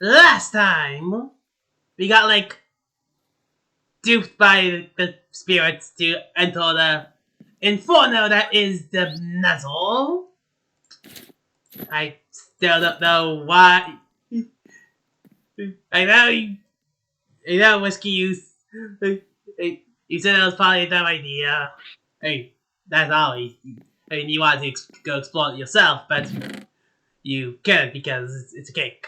Last time, we got, like, duped by the spirits to enter the inferno that is the Nuzzle. I still don't know why. I know, Whiskey, you said it was probably a dumb idea. Hey, that's always. I mean, you wanted to go explore it yourself, but you couldn't because it's a cake.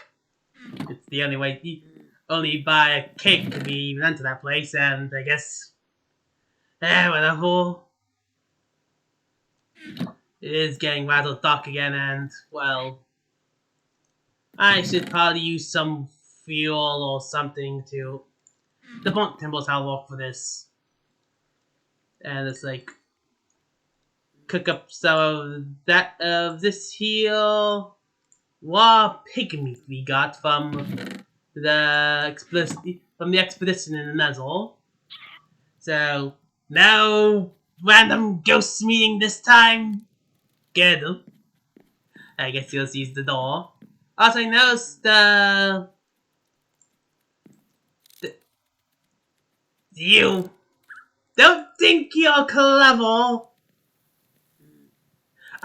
It's the only way. Only by a cake can we even enter that place, and I guess. Whatever. It is getting rather dark again, and, well. I should probably use some fuel or something to debunk Timble's outlook for this. And it's like. Cook up some of that this here raw pig meat we got from the expedition in the Nuzzle. So no random ghost meeting this time. Good. I guess you'll use the door. Also, I noticed you don't think you're clever.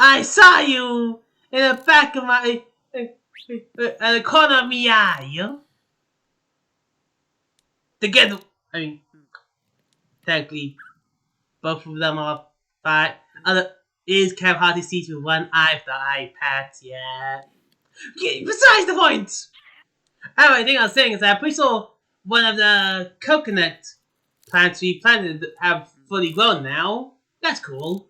I saw you in the back of my, at the corner of my eye. Together, I mean, technically, both of them are fine. It is kind of hard to see through one eye of the eye patch, yeah. Besides the point! Anyway, the thing I was saying is that I'm pretty sure one of the coconut plants we planted have fully grown now. That's cool.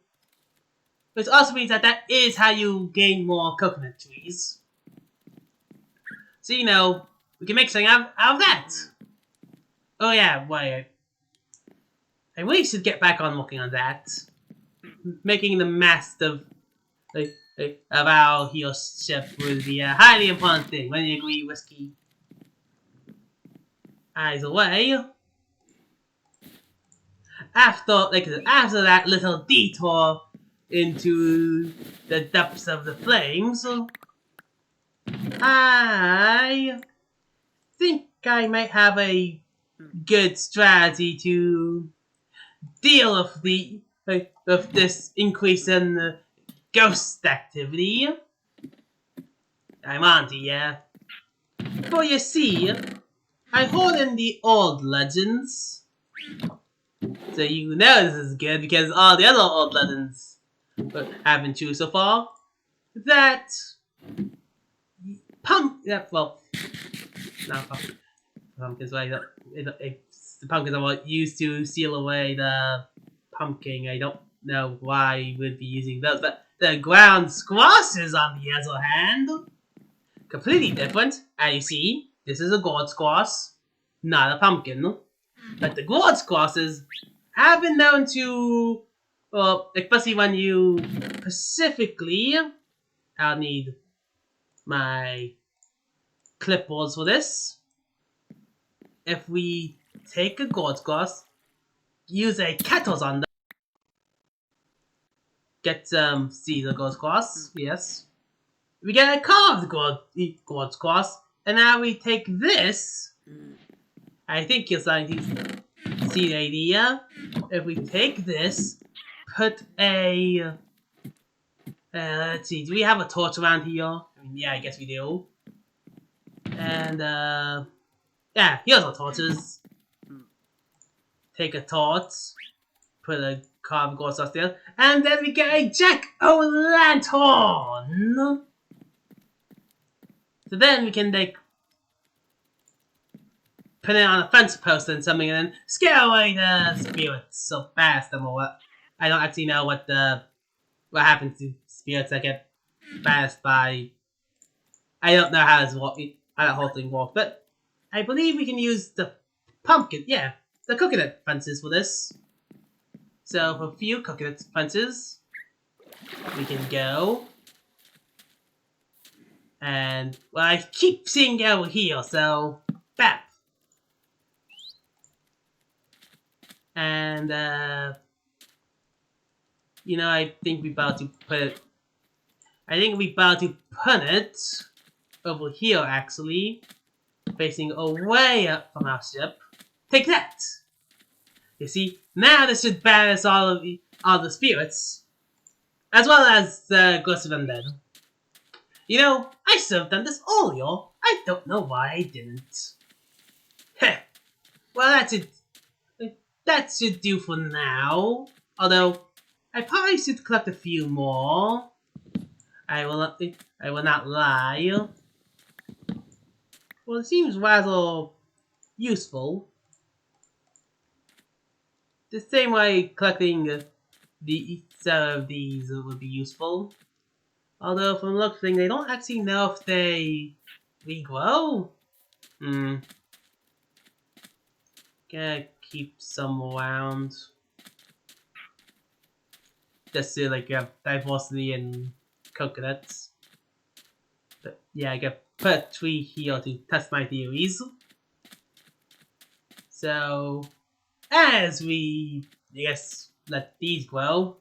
Which also means that that is how you gain more coconut trees. So, we can make something out of that. Oh yeah, wait. I really should get back on working on that. Making the mast of our hero ship would be a highly important thing. When you agree, Whiskey? Either way. After that little detour into the depths of the flames, I think I might have a good strategy to deal with this increase in ghost activity. I'm on to ya. For you see, I hold in the old legends. So you know this is good because all the other old legends have been true so far. That pumpkins. The pumpkins are used to seal away the pumpkin. I don't know why you would be using those, but the ground squashes, on the other hand, completely different. As you see, this is a gourd squash, not a pumpkin. But the gourd squashes have been known to, well, especially when you specifically, I'll need my clipboards for this. If we take a gourd squash, use a kettles on them, get some seeds of gourd squash, yes. We get a carved gourd squash, and now we take this. I think you're starting to see the idea. If we take this, put a... let's see, do we have a torch around here? I mean, yeah, I guess we do. And, yeah, here's our torches. Take a torch, put a carved gourd squash there, and then we get a jack-o'-lantern! So then we can, like, put it on a fence post and something, and then scare away the spirits so fast. I don't actually know what happens to spirits that get banished by. I don't know how that whole thing works, but I believe we can use the the coconut fences for this. So for a few coconut fences, we can go. And, well, I keep seeing over here, so, bam. And, I think we're about to put it, over here, actually. facing away up from our ship. Take that! You see, now this should balance all the spirits, as well as the ghosts of undead. You know, I should have done this earlier. I don't know why I didn't. Heh. Well, that should do for now. Although, I probably should collect a few more. I will not lie. Well, it seems rather useful. The same way collecting some of these would be useful. Although from the looks of things, they don't actually know if they regrow. Gonna keep some around. Just to like have diversity in coconuts. But yeah, I gotta put a tree here to test my theories. So as we, I guess, let these grow,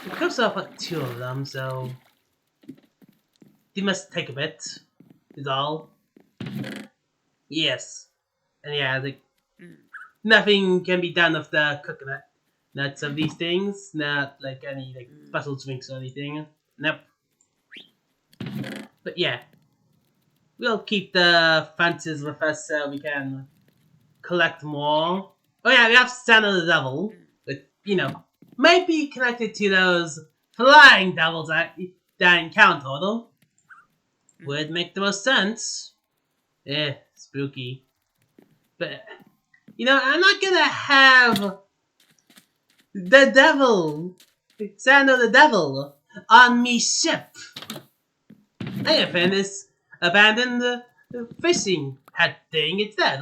we could also put 2 of them, so they must take a bit, is all. Yes. And yeah, like, nothing can be done with the coconut nuts of these things, not like any like special drinks or anything. Nope. But yeah, we'll keep the fences with us so we can collect more. Oh yeah, we have Son of the Devil, but you know, might be connected to those flying devils that encountered. Would make the most sense. Spooky. But you know, I'm not gonna have the devil, Son of the Devil, on me ship. I abandoned the fishing hat thing instead.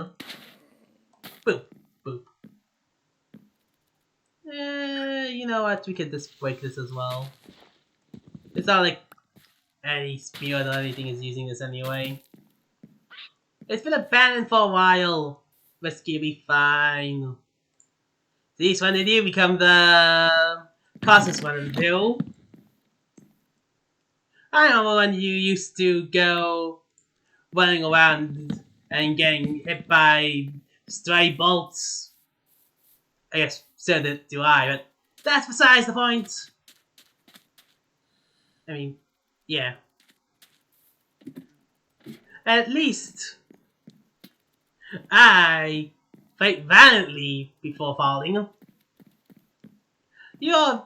Boop, boop. You know what? We could just break this as well. It's not like any spirit or anything is using this anyway. It's been abandoned for a while. Rescue be fine. These when they do become the causes one of do. I remember when you used to go running around and getting hit by stray bolts. I guess so do I, but that's besides the point. I mean, yeah. At least I fight valiantly before falling. You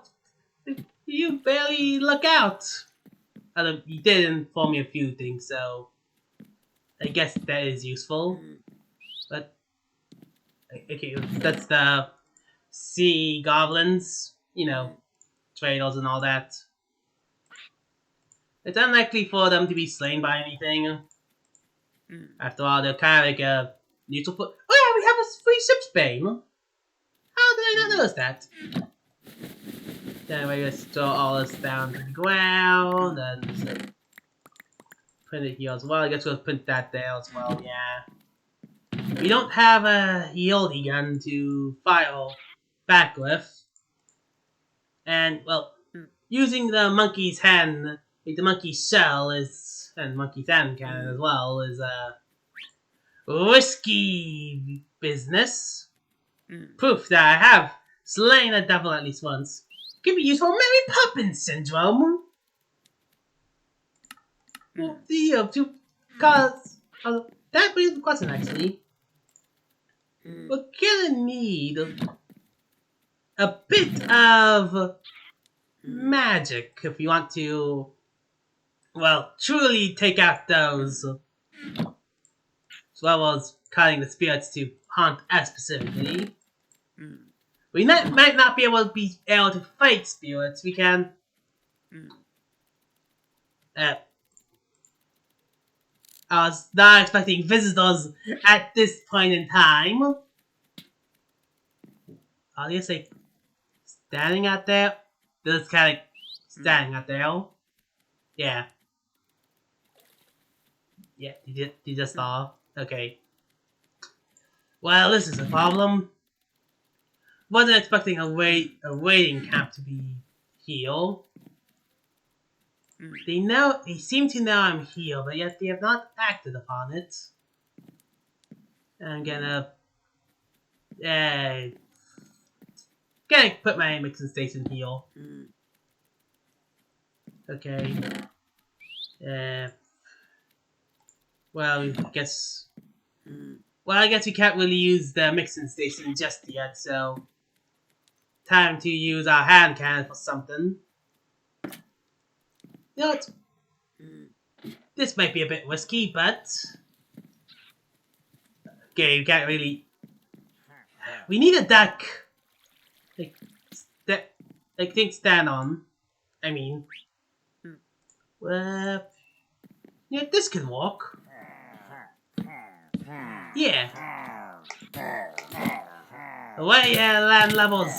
barely look out. Although you did inform me a few things, so I guess that is useful. But okay, that's the sea goblins, you know, traders and all that. It's unlikely for them to be slain by anything. After all, they're kind of like a neutral. Oh yeah, we have a free ship's bane. How did I not notice that? Then we just throw all this down to the ground and print it here as well. I guess we'll print that there as well. Yeah. We don't have a Yodi gun to fire back with, and well, using the monkey's hand, like the monkey's shell is, and monkey's hand cannon as well, is a risky business. Proof that I have slain a devil at least once. Could be used for Mary Poppins syndrome. Well, to cause that brings the question actually. We're gonna need a bit of magic if you want to, well, truly take out those, as well as calling the spirits to haunt us specifically. We might not be able to fight spirits. We can. I was not expecting visitors at this point in time. Obviously, standing out there. Just kind of standing out there. Yeah. Yeah, you just saw. Okay. Well, this is a problem. Wasn't expecting a waiting camp to be here. They seem to know I'm here, but yet they have not acted upon it. I'm gonna put my mixing station here. Okay. Well, I guess. Well, I guess we can't really use the mixing station just yet, so time to use our hand cannon for something. You know what? This might be a bit risky, but okay, we can't really. We need a duck, like things stand on. I mean, well, yeah, this can work. Yeah. The way land levels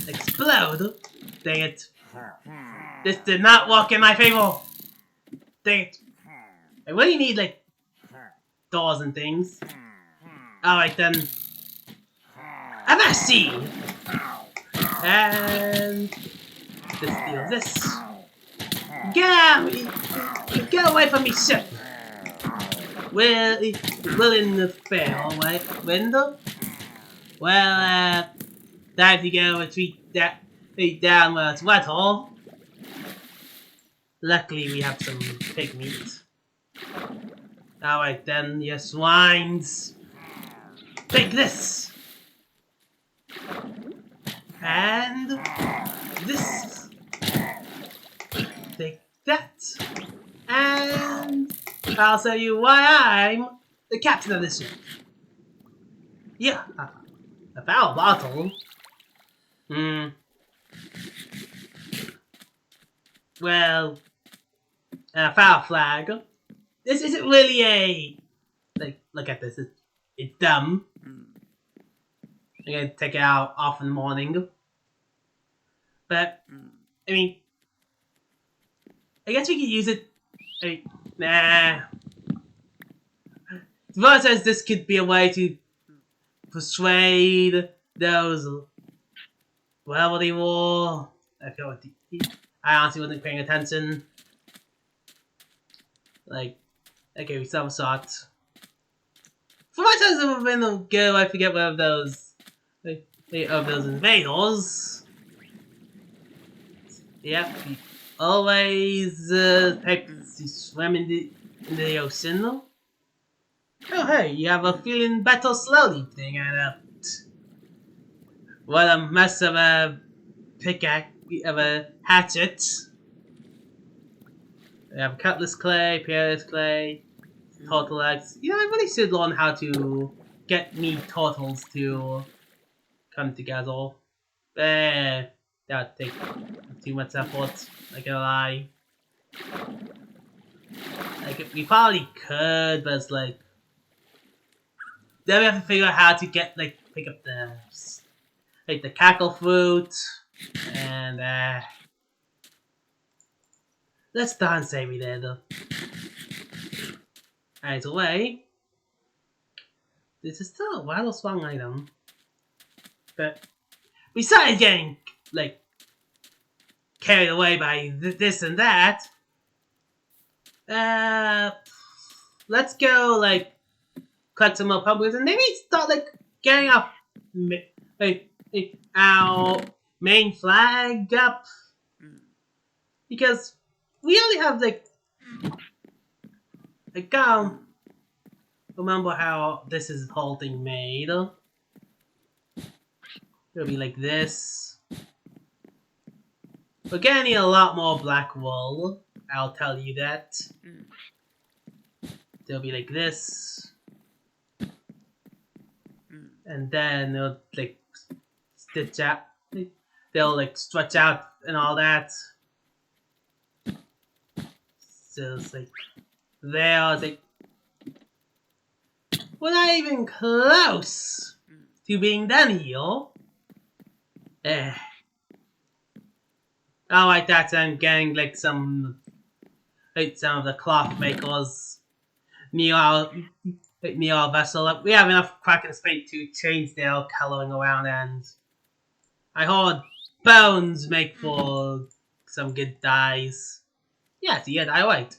explode. Dang it. This did not work in my favor. Dang it. I really need, like, doors and things. Alright then. MSC! And let's steal this. Get out! Get away from me, ship! Will in the fair, right? Window? Well, time to go retreat down where it's wet hole. Luckily, we have some pig meat. Alright then, you swines. Take this! And this. Take that. And I'll show you why I'm the captain of this ship. Yeah, a foul bottle. Well, a foul flag. This isn't really a... Like, look at this. It's dumb. I'm gonna take it out off in the morning. But, I mean... I guess we could use it... Nah. Devon says this could be a way to persuade those... Whatever they were... I honestly wasn't paying attention. Like... Okay, we still have a shot. For my times I've been good, I forget one of those... of those invaders. Yep, we always swim in the ocean. Oh hey, you have a feeling better slowly thing and what a mess of a pickaxe, of a hatchet. We have cutlass clay, peerless clay, turtle eggs. You know, I really should learn how to get me turtles to come together. That would take too much effort, not gonna lie. Like, we probably could, but it's like... Then we have to figure out how to get, like, pick up the... Like, the cackle fruit, and, let's dance say we did. Either way, this is still a wild swung item. But besides getting, like, carried away by this and that, let's go, like, collect some more pumpkins and maybe start, like, getting our main flag up. Because we only have, like, I can't remember how this is whole thing made. It'll be like this. We're gonna need a lot more black wool. I'll tell you that. They'll be like this. And then they'll like stitch out. They'll like stretch out and all that. So it's like there, it's like we're not even close to being done here. Alright, that's I'm getting like some of the cloth makers near our vessel. We have enough Kraken's paint to change their coloring around, and I heard bones make for some good dyes. Yeah, it's a good dye, right?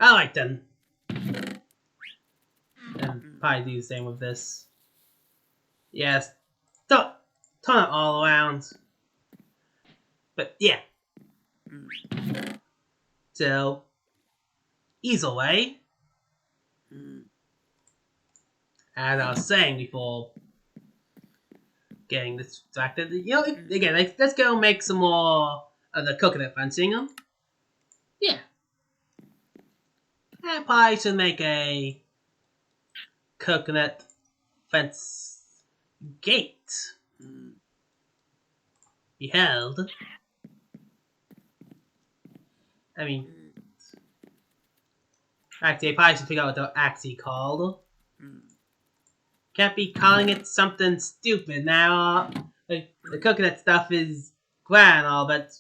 Alright then. probably do the same with this. Yes, turn it all around. But yeah. So, either way, as I was saying before getting distracted, again, let's go make some more of the coconut fencing. Yeah. I probably should make a coconut fence gate. Beheld. I mean, actually, I probably should figure out what they're actually called. Can't be calling it something stupid now. The coconut stuff is grand and all, but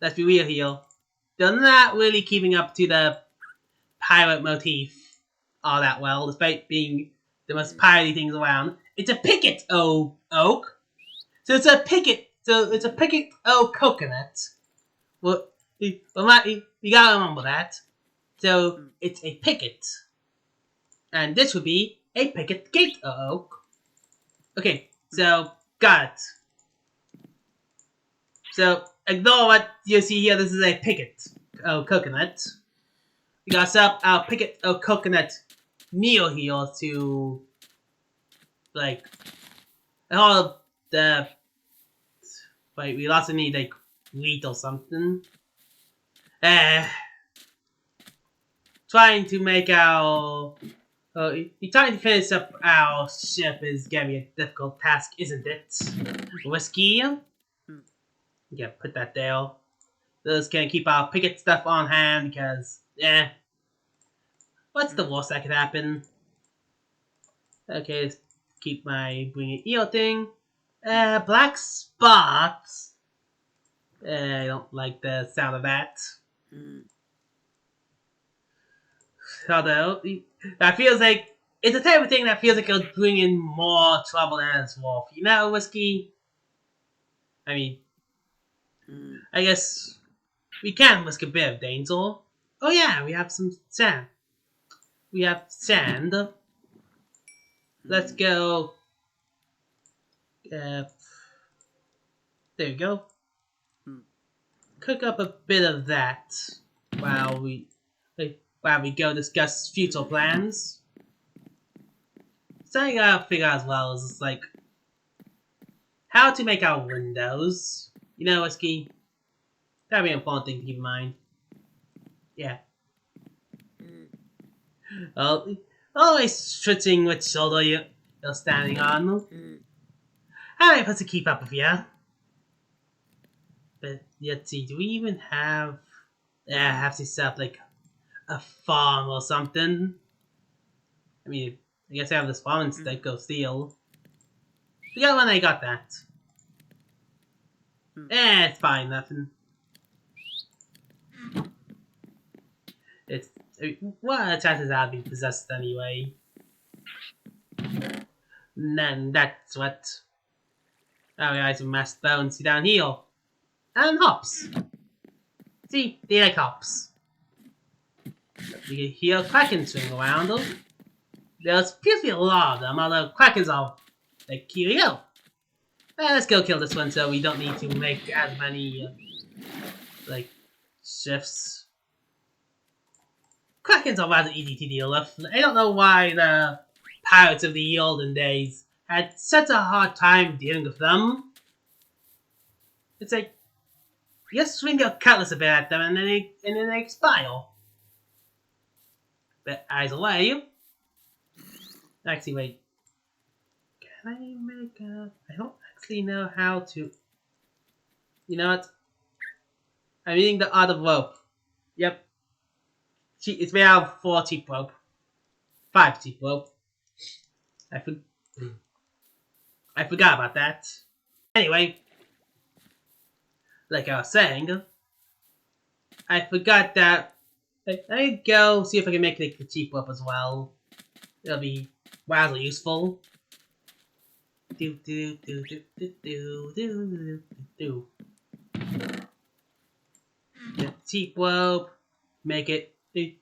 let's be real here. They're not really keeping up to the pirate motif all that well, despite being the most piratey things around. It's a picket oak. So it's a picket. So it's a picket oak coconut. Well, you gotta remember that. So it's a picket, and this would be a picket gate oak. Okay, so got it. So ignore what you see here. This is a picket oak coconut. We gotta set up our picket oak coconut meal here to like all of the. Wait, we also need like wheat or something. Trying to make our. Trying to finish up our ship is gonna be a difficult task, isn't it? Whiskey? Yeah, put that there. Those can keep our picket stuff on hand because, what's the worst that could happen? Okay, let's keep my bring it eel thing. Black spots. I don't like the sound of that. Although, that feels like it's the type of thing that feels like it'll bring in more trouble than it's worth. You know, Whiskey? I mean, I guess we can risk a bit of danger. Oh yeah, we have some sand. We have sand. Let's go. There we go. Cook up a bit of that while we go discuss future plans. Something I gotta figure out as well is like how to make our windows. You know, Whiskey? That'd be an important thing to keep in mind. Yeah. Well, always switching which shoulder you're standing on. I'm able to keep up with you. But let's see, do we even have... Yeah, I have to set up like a farm or something. I mean, I guess I have this farm instead of steel. Forget when I got that. It's fine, nothing. It's... What are the chances I'll be possessed anyway? Then that's what... Oh, we got some mashed bones down here. And hops. See, they like hops. You can hear Kraken swing around them. There's appears to be a lot of them, although Krakens are like, here we go. Let's go kill this one so we don't need to make as many, like, shifts. Krakens are rather easy to deal with. I don't know why the pirates of the olden days had such a hard time dealing with them. It's like, you just swing your cutlass a bit at them and then they expire. But either way, actually wait, can I make a... I don't actually know how to... You know what? I'm using the art of rope. Yep. It's made out of 4 cheap rope. 5 cheap rope. I forgot about that. Anyway, like I was saying, I forgot that... Let me go see if I can make like, the cheap rope as well. It'll be wildly useful. Do. Get cheap rope. Make the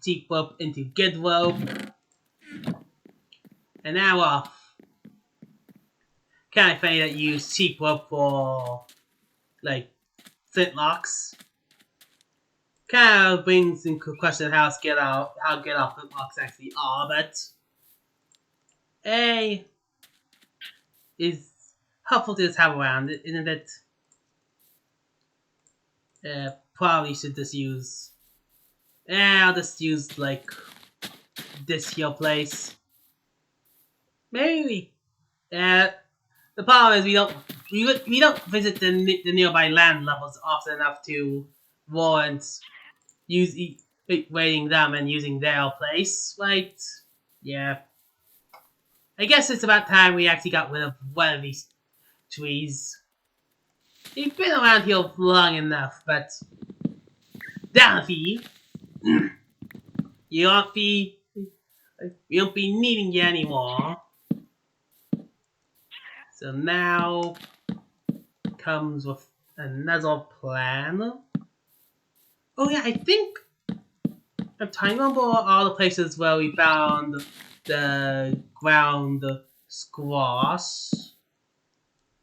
cheap rope into good rope. And now off. Kinda funny that you use cheap rope for, like, flintlocks. Kinda brings into question how good our flintlocks actually are, but A is helpful to just have around, isn't it? Probably should just use. I'll just use like this heal place. Maybe. The problem is we don't visit the nearby land levels often enough to warrant raiding them and using their place, right? Yeah. I guess it's about time we actually got rid of one of these trees. They've been around here long enough, but Daffy, you won't be needing you anymore. So now comes with another plan. Oh yeah, I think I'm trying to remember all the places where we found the ground squash,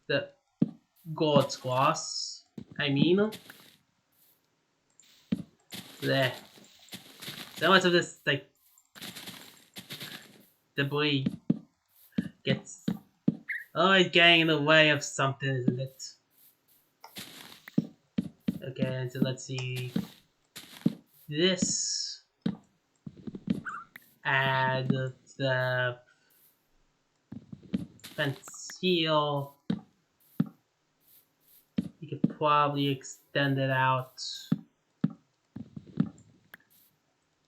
the gourd squash. I mean, there. So much of this like debris gets always getting in the way of something, isn't it? Okay, so let's see. This add the fence heel. You could probably extend it out.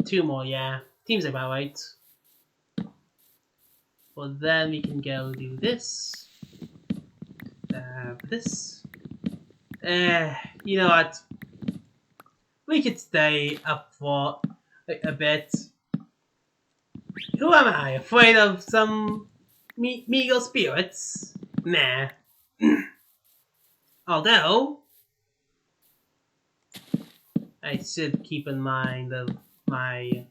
2 more, yeah. Seems about right. Well, then we can go do this. This. You know what? We could stay up for a bit. Who am I? Afraid of some meagle spirits? Nah. Although, I should keep in mind of my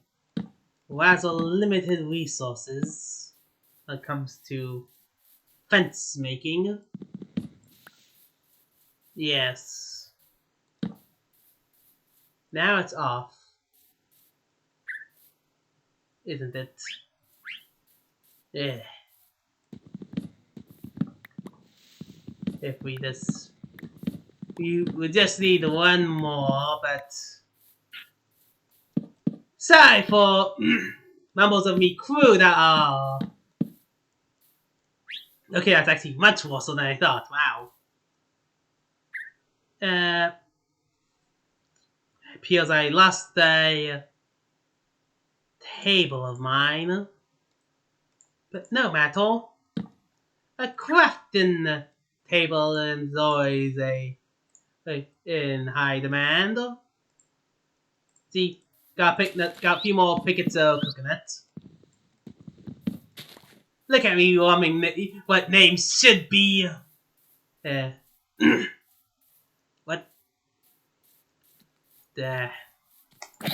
rather limited resources when it comes to fence making. Yes. Now it's off. Isn't it? Yeah. If we just... We just need one more, but... Sorry for members of me crew that are... Okay, that's actually much worse than I thought. Wow. Appears I lost a table of mine. But no matter. A crafting table is always in high demand. See, got a few more pickets of coconut. Look at me wondering what names should be. What?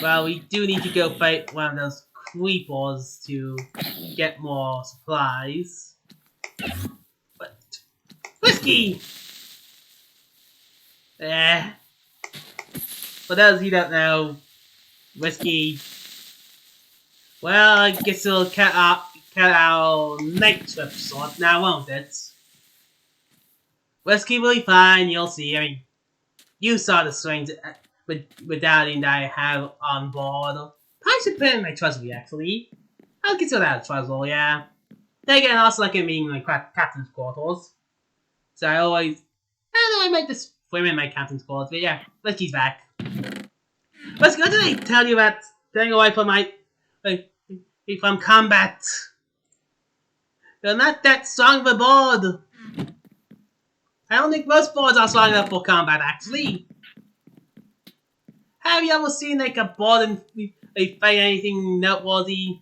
Well, we do need to go fight one of those creepers to get more supplies. But whiskey. For those who don't know, whiskey. Well, I guess it'll cut our night trip short now, won't it? Whiskey will be fine, you'll see. I mean, you saw the swings with Daddy and I have on board. I should put in my treasury, actually. I'll consider that a treasure, yeah. Then again, I also like it being my captain's quarters. So I always... I don't know, I might just swim in my captain's quarters, but yeah, whiskey's back. Whiskey, what did I tell you about staying away from from combat? You're not that strong of a board. I don't think most boards are strong enough for combat, actually. Have you ever seen like a board and fight anything noteworthy?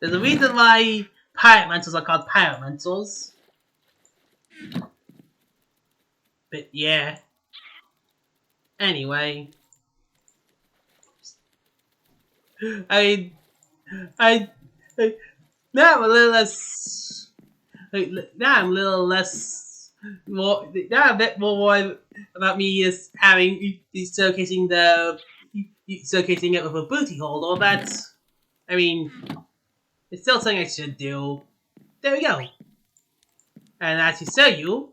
There's a reason why pirate mentors are called pirate mentors. But yeah. Anyway. I Now I'm a little less. Now I'm a little less. Now I'm a bit more worried about me is having showcasing it with a booty hole. Or that. I mean, it's still something I should do. There we go. And as to show you,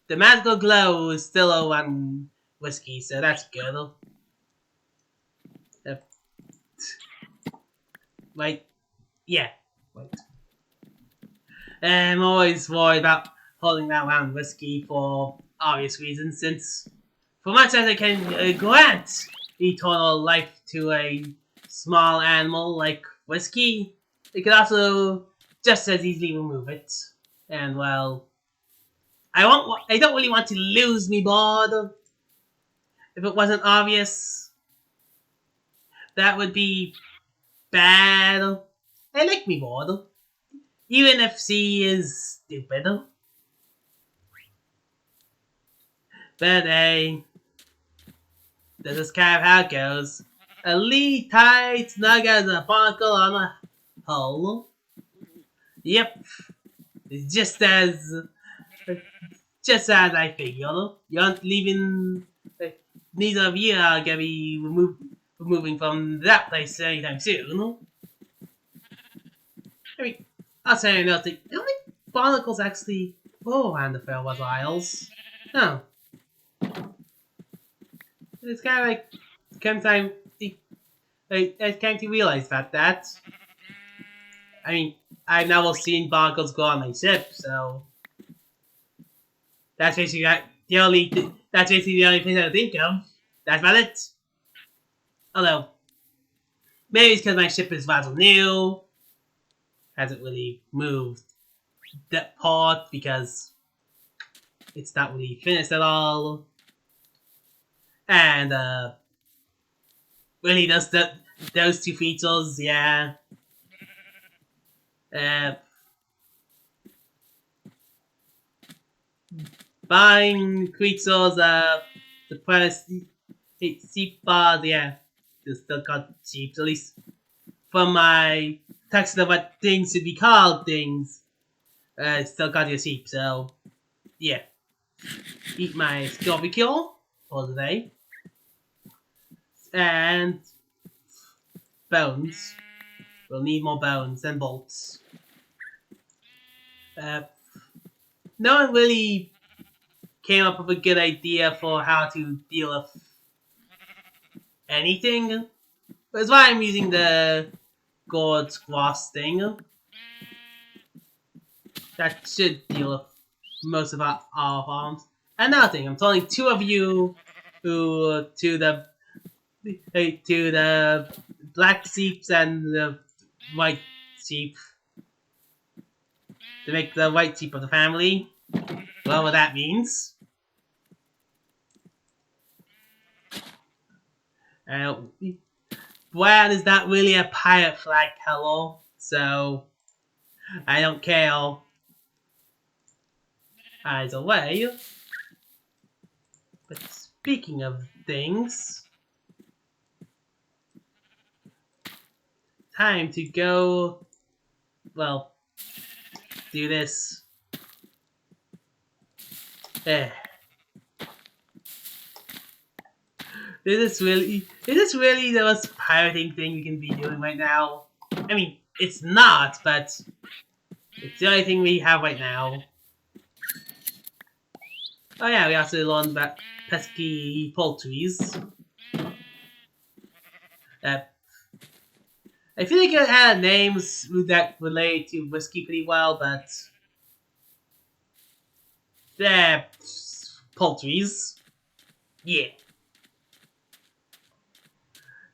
the magical glow is still on whiskey, so that's good. Uh, Wait, yeah. Wait. I'm always worried about holding that around whiskey for obvious reasons, since for much as I can grant eternal life to a small animal like whiskey, it could also just as easily remove it. And well, I don't really want to lose me board. If it wasn't obvious, that would be bad. I like me board, even if she is stupid. But hey, this is kind of how it goes. A lee tight, snug as a barnacle on a hole. Yep, it's just as I figured. You aren't leaving. Neither of you are gonna be removing from that place anytime soon. I mean, I'll say nothing. The only barnacles actually go around the Fairweather Isles. No. It's kind of like, sometimes I came to realize that. I mean, I've never seen barnacles go on my ship, so that's basically that's basically the only thing I think of. That's about it. Although, maybe it's because my ship is rather new, hasn't really moved that part because it's not really finished at all. And really those two features, yeah. Buying creatures, the price, cheap bars, yeah, they still got cheap, at least from my text of what things should be called things, still got you cheap, so yeah. Eat my Scorpion Kill for today. And bones. We'll need more bones and bolts. No one really came up with a good idea for how to deal with anything. That's why I'm using the gourd squash thing. That should deal with most of our farms. Another thing, I'm telling two of you who to the black sheeps and the white sheep to make the white sheep of the family. Well, what that means. Brad is not really a pirate flag color, so I don't care either way. But speaking of things, time to go, well, do this. Is this really the most pirating thing we can be doing right now? I mean, it's not, but it's the only thing we have right now. Oh yeah, we also learned about pesky poultries. I feel like it had names that relate to whiskey pretty well, but they're poultries. Yeah.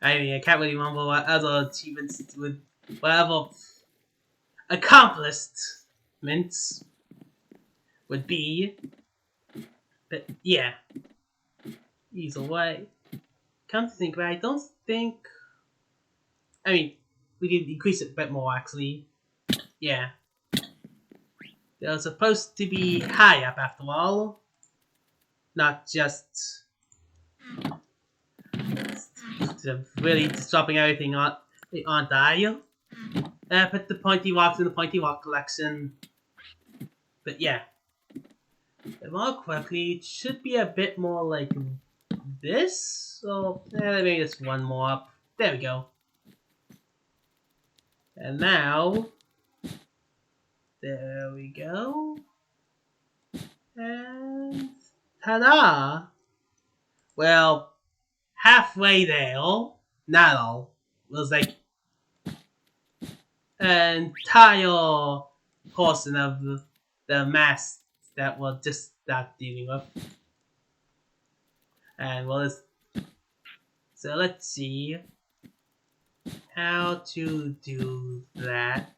I mean, I can't really remember what other achievements would, whatever accomplishments would be. But yeah, either way. Come to think, but I don't think. I mean, we could increase it a bit more actually. Yeah. They're supposed to be high up after all, not just really disrupting everything on die. Put the pointy rocks in the pointy rock collection. But yeah. More quickly, it should be a bit more like this. So, maybe just one more up. There we go. And now, there we go. And ta-da! Well, halfway there, not all, was like an entire portion of the mass that we'll just start dealing with. And so let's see how to do that.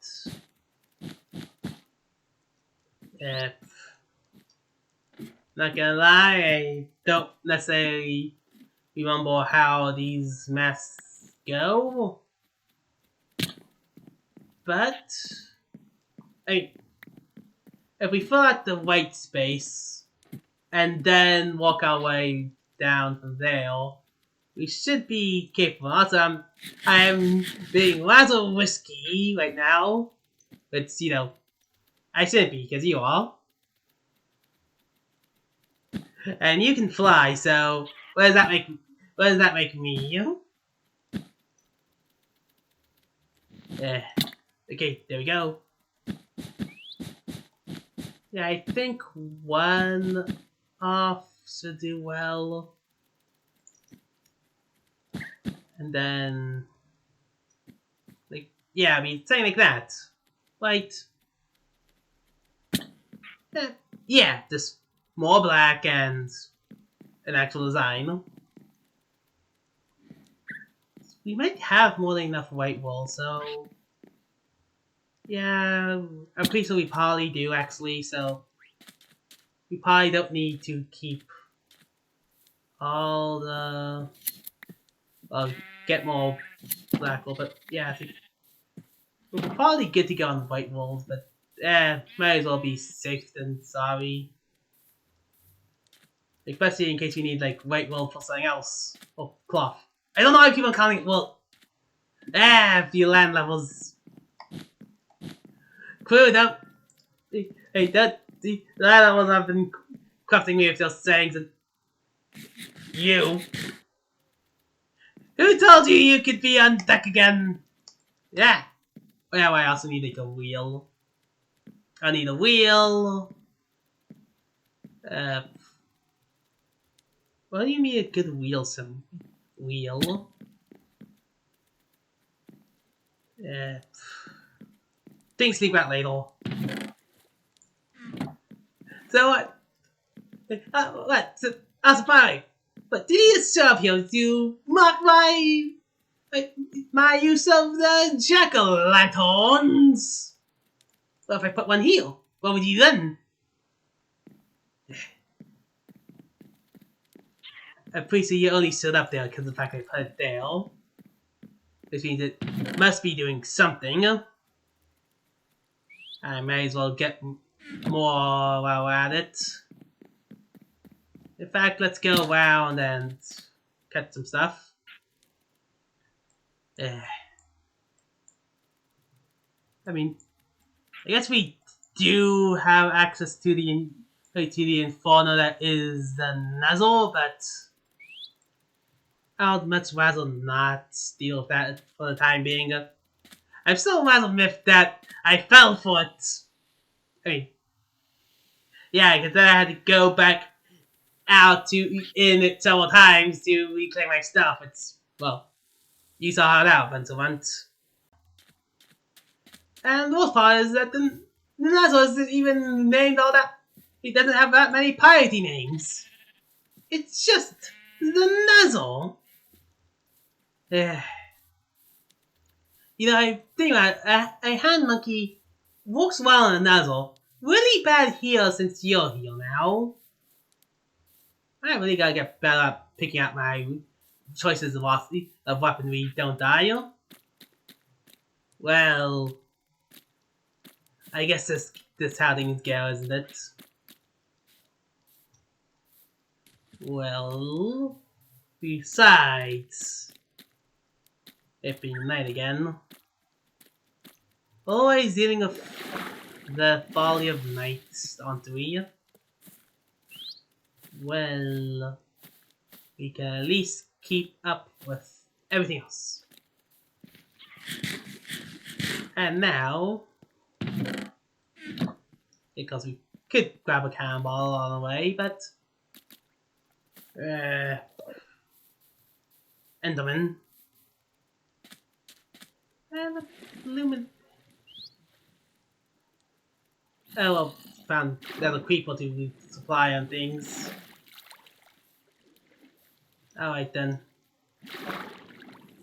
Not gonna lie, I don't necessarily remember how these masks go. But if we fill out the white space and then walk our way down from there, we should be capable. Also, I'm being rather risky right now. But, I shouldn't be, because you are. And you can fly, so what does that make me? Okay, there we go. Yeah, I think one off should do well. And then, yeah, I mean, something like that. Right? Yeah, just more black and an actual design. We might have more than enough white wool, so yeah, I'm pretty sure we probably do actually, so we probably don't need to keep all the get more black wool, but yeah, I think we're probably good to go on the white wool, but might as well be safe than sorry. Especially in case we need white wool for something else. Or cloth. I don't know how I keep on calling it wool. Few land levels. Clue, don't. Hey, that levels have been crafting me with those sayings and. You. Who told you you could be on deck again? Yeah. Well, I also need a wheel. I need a wheel. What do you mean a good wheel? Some wheel. Things to think about later. So what? What? So, I was fine. But did you just show up here to mock my use of the jack-o'-lanterns? Well, if I put one here, what would you then? I'm pretty sure you only stood up there because of the fact I put it there. Which means it must be doing something. I may as well get more while at it. In fact, let's go around and cut some stuff. I mean, I guess we do have access to the Inferno that is the Nuzzle, but I'd much rather not deal with that for the time being. I'm still rather miffed that I fell for it. I mean, yeah, because then I had to go back out in it several times to reclaim my stuff. It's, well, you saw how that went. And the worst part is that the Nuzzle isn't even named all that. He doesn't have that many piety names. It's just the Nuzzle. I think about it, a hand monkey works well in a Nuzzle. Really bad here since you're here now. I really gotta get better at picking out my choices of weaponry, don't I? Well, I guess this how things go, isn't it? Well, besides it being night again, Always dealing with the folly of night, aren't we? Well, we can at least keep up with everything else. And now, because we could grab a cannonball on the way, but Enderman and Lumen. Oh well, found another creeper to supply on things. Alright then.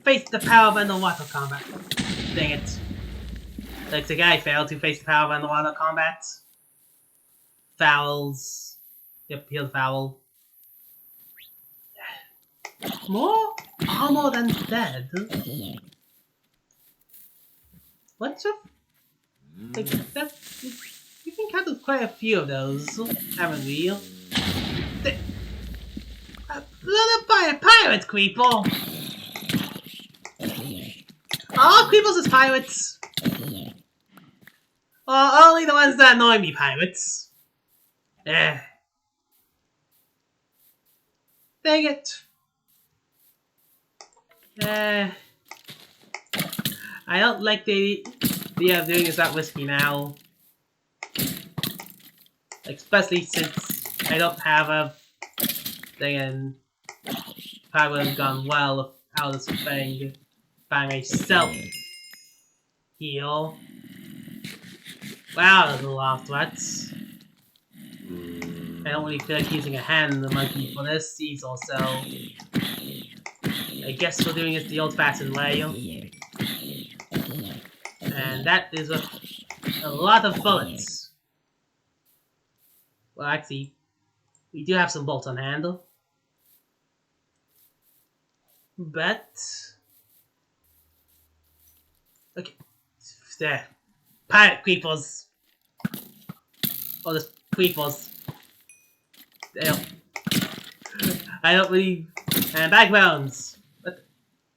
Face the power of underwater combat. Dang it. Like the guy failed to face the power of underwater combat. Fouls. Yep, he'll foul. More armor than dead. What's up? Like that, we can count with quite a few of those, haven't we? Blown up by a pirate creeper! All creepers is pirates! Or only the ones that annoy me pirates? Eh. Dang it. I don't like the idea of doing this that risky now. Especially since I don't have a thing, probably would have gone well without this thing by myself. Heal. Wow, there's a lot of threats. I don't really feel like using a hand monkey for this season, so I guess we're doing it the old-fashioned way. And that is with a lot of bullets. Well, actually, we do have some bolts on hand. But... okay. There. Pirate creepers! Or just creepers. I don't really... and backbones! But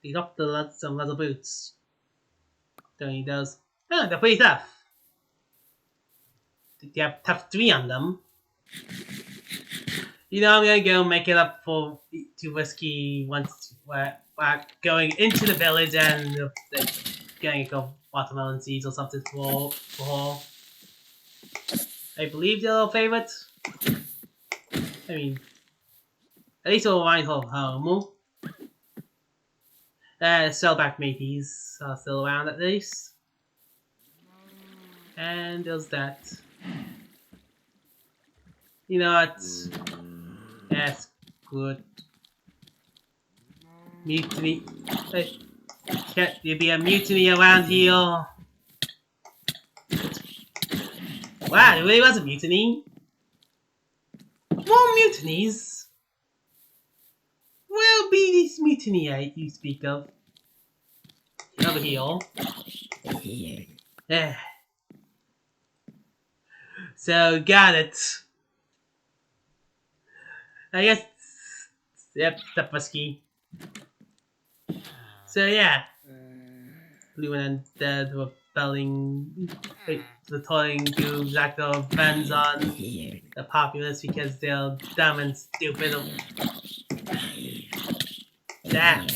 he dropped some leather boots. Don't need those. Oh, they're pretty tough. You have tough 3 on them. You know, I'm gonna go make it up for too risky once we're going into the village and getting a watermelon seeds or something for her. I believe they're our favorite. I mean, at least it'll remind her of home. Sellback mateys are still around at least. And there's that. You know what? That's good. Mutiny. Can't there be a mutiny around here? Wow, there really was a mutiny. More mutinies? Where be this mutiny you speak of? Over here. Yeah. So, got it. I guess... yep, that was key. So, yeah. Blue and Dead were belling... the toying to Zacto bends on the populace because they're dumb and stupid. Damn.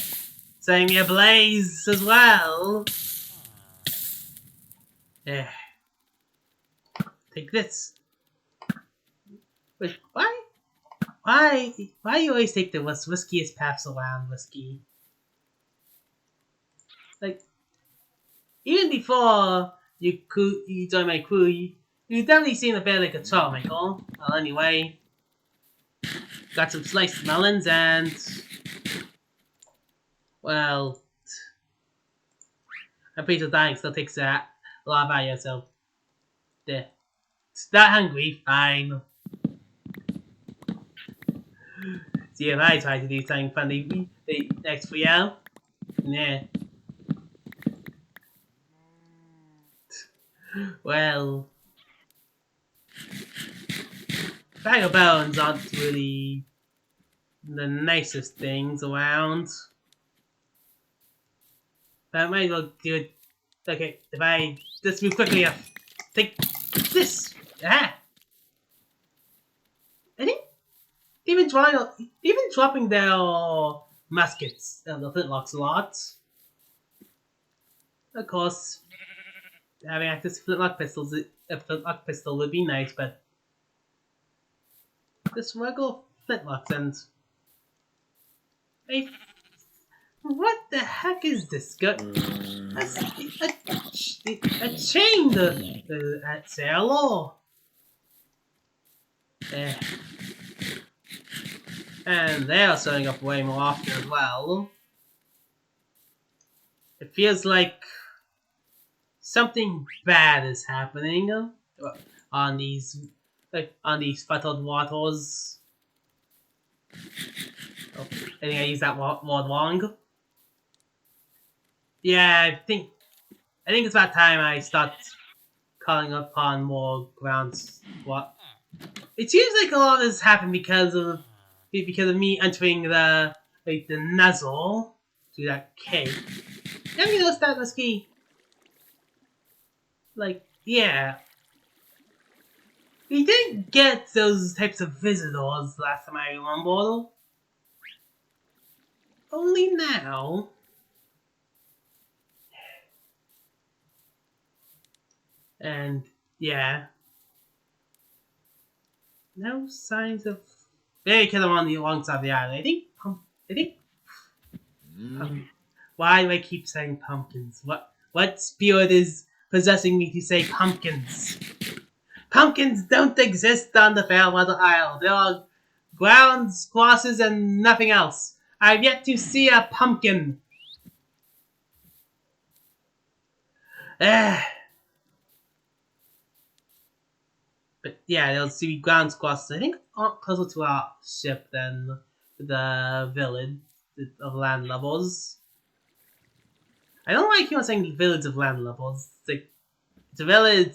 Setting me ablaze as well. Yeah. Take this. Wait, why? Why you always take the riskiest paths around whiskey? Like, even before you joined my crew, you definitely seem a bit like a troublemaker. Well, anyway, got some sliced melons and, well, I'm pretty sure dying still takes a lot out of you, so there. It's not hungry, fine. See if I try to do something funny next for you. Nah. Well, bag of bones aren't really the nicest things around. But I might as well do it Okay, if I just move quickly enough. Take this! Ah! I think they've been dropping their muskets, the flintlocks a lot. Of course, having access to flintlock pistols, a flintlock pistol would be nice, but just regular flintlocks and... Hey, what the heck is this? A chain at sailor. Eh. And they are showing up way more often as well. It feels like something bad is happening on these bottled waters. Oh, I think I used that word wrong. Yeah, I think it's about time I start calling upon more grounds. What? It seems like a lot of this happened because of me entering the nuzzle to that cave. Have you noticed that, Annaki? Like, yeah. We didn't get those types of visitors last time I remember. Only now. And, yeah. No signs of... They kill them on the wrong side of the island. I think... Why do I keep saying pumpkins? What spirit is possessing me to say pumpkins? Pumpkins don't exist on the Fairweather Isle. There are grounds, grasses, and nothing else. I've yet to see a pumpkin. But yeah, there'll see grounds, grasses. I think closer to our ship than the village of landlubbers. I don't like you saying village of landlubbers. It's a village.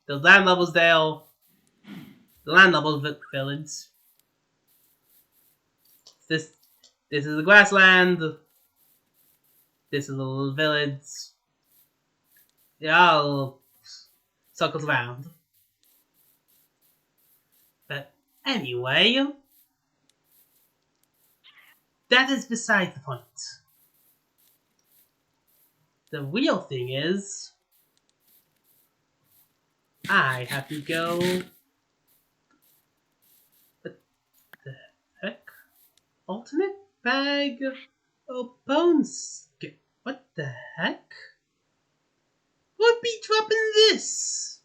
The landlubbers there. The landlubbers village. This is the grassland. This is a little village. It all circles around. But anyway, that is beside the point. The real thing is, I have to go... What the heck? Alternate bag of bones. What the heck? Who would be dropping this?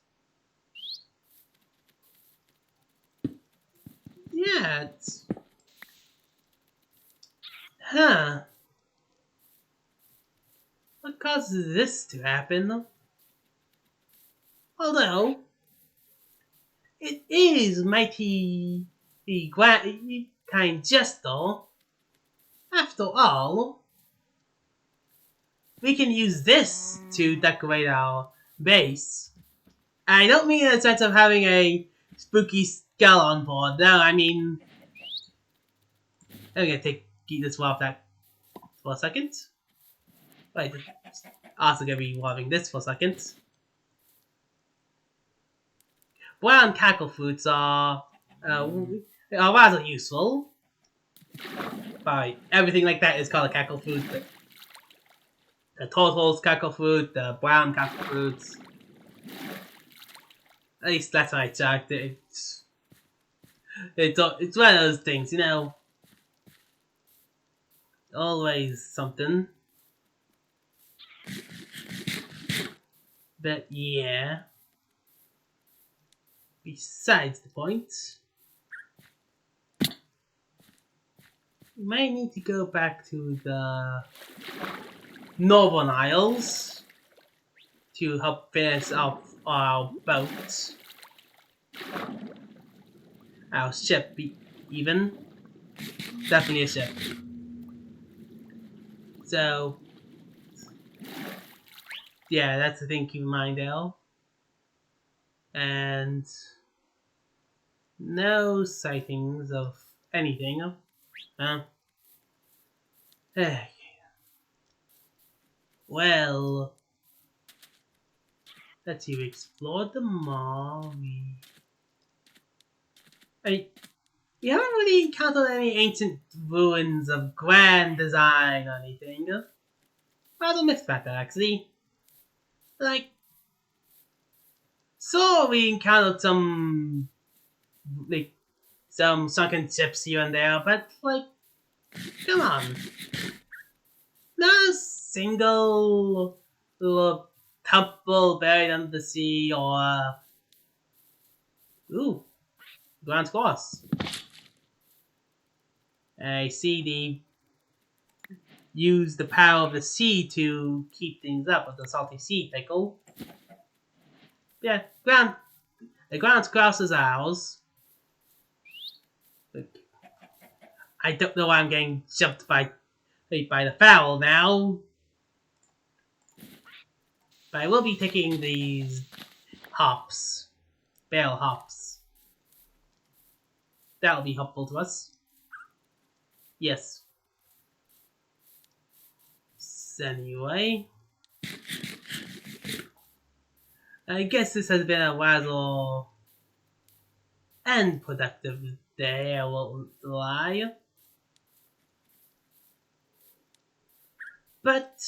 Yeah, it's... Huh. What causes this to happen? Although, it is mighty kind jester. After all, we can use this to decorate our base. I don't mean in the sense of having a spooky skull on board. No, I mean... I'm gonna keep this off that for a second. Wait, also gonna be warming this for a second. Brown cackle fruits are rather useful. Everything like that is called a cackle fruit. The turtle's cackle fruit, the brown cackle fruits. At least that's what I checked. It's one of those things, you know. Always something. But yeah. Besides the point, we might need to go back to the Northern Isles to help finish off our boat. Our ship, even. Definitely a ship. So, yeah, that's the thing to keep in mind, Al. And no sightings of anything. Well, Let's see, we explored the mall. We haven't really encountered any ancient ruins of grand design or anything. Rather mixed about that, actually. Like, so we encountered like, some sunken ships here and there, but, like, come on. Not a single little temple buried under the sea or, ooh, Grand Cross. I see they use the power of the sea to keep things up with the salty sea pickle. Yeah, the Grand Cross is ours. But I don't know why I'm getting jumped by the fowl now. But I will be taking these hops. Bale hops. That'll be helpful to us. Yes. Anyway. I guess this has been a rather and productive day, I won't lie. But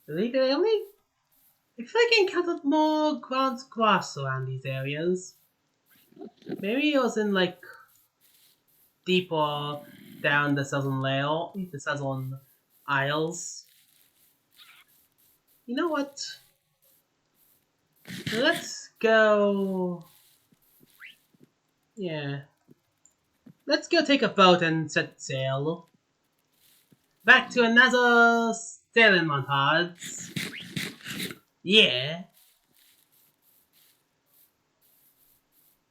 really, I feel like I encountered more ground grass around these areas. Maybe it was in like deeper down the southern isles. You know what? Let's go. Yeah. Let's go take a boat and set sail. Back to another sailing montage. Yeah.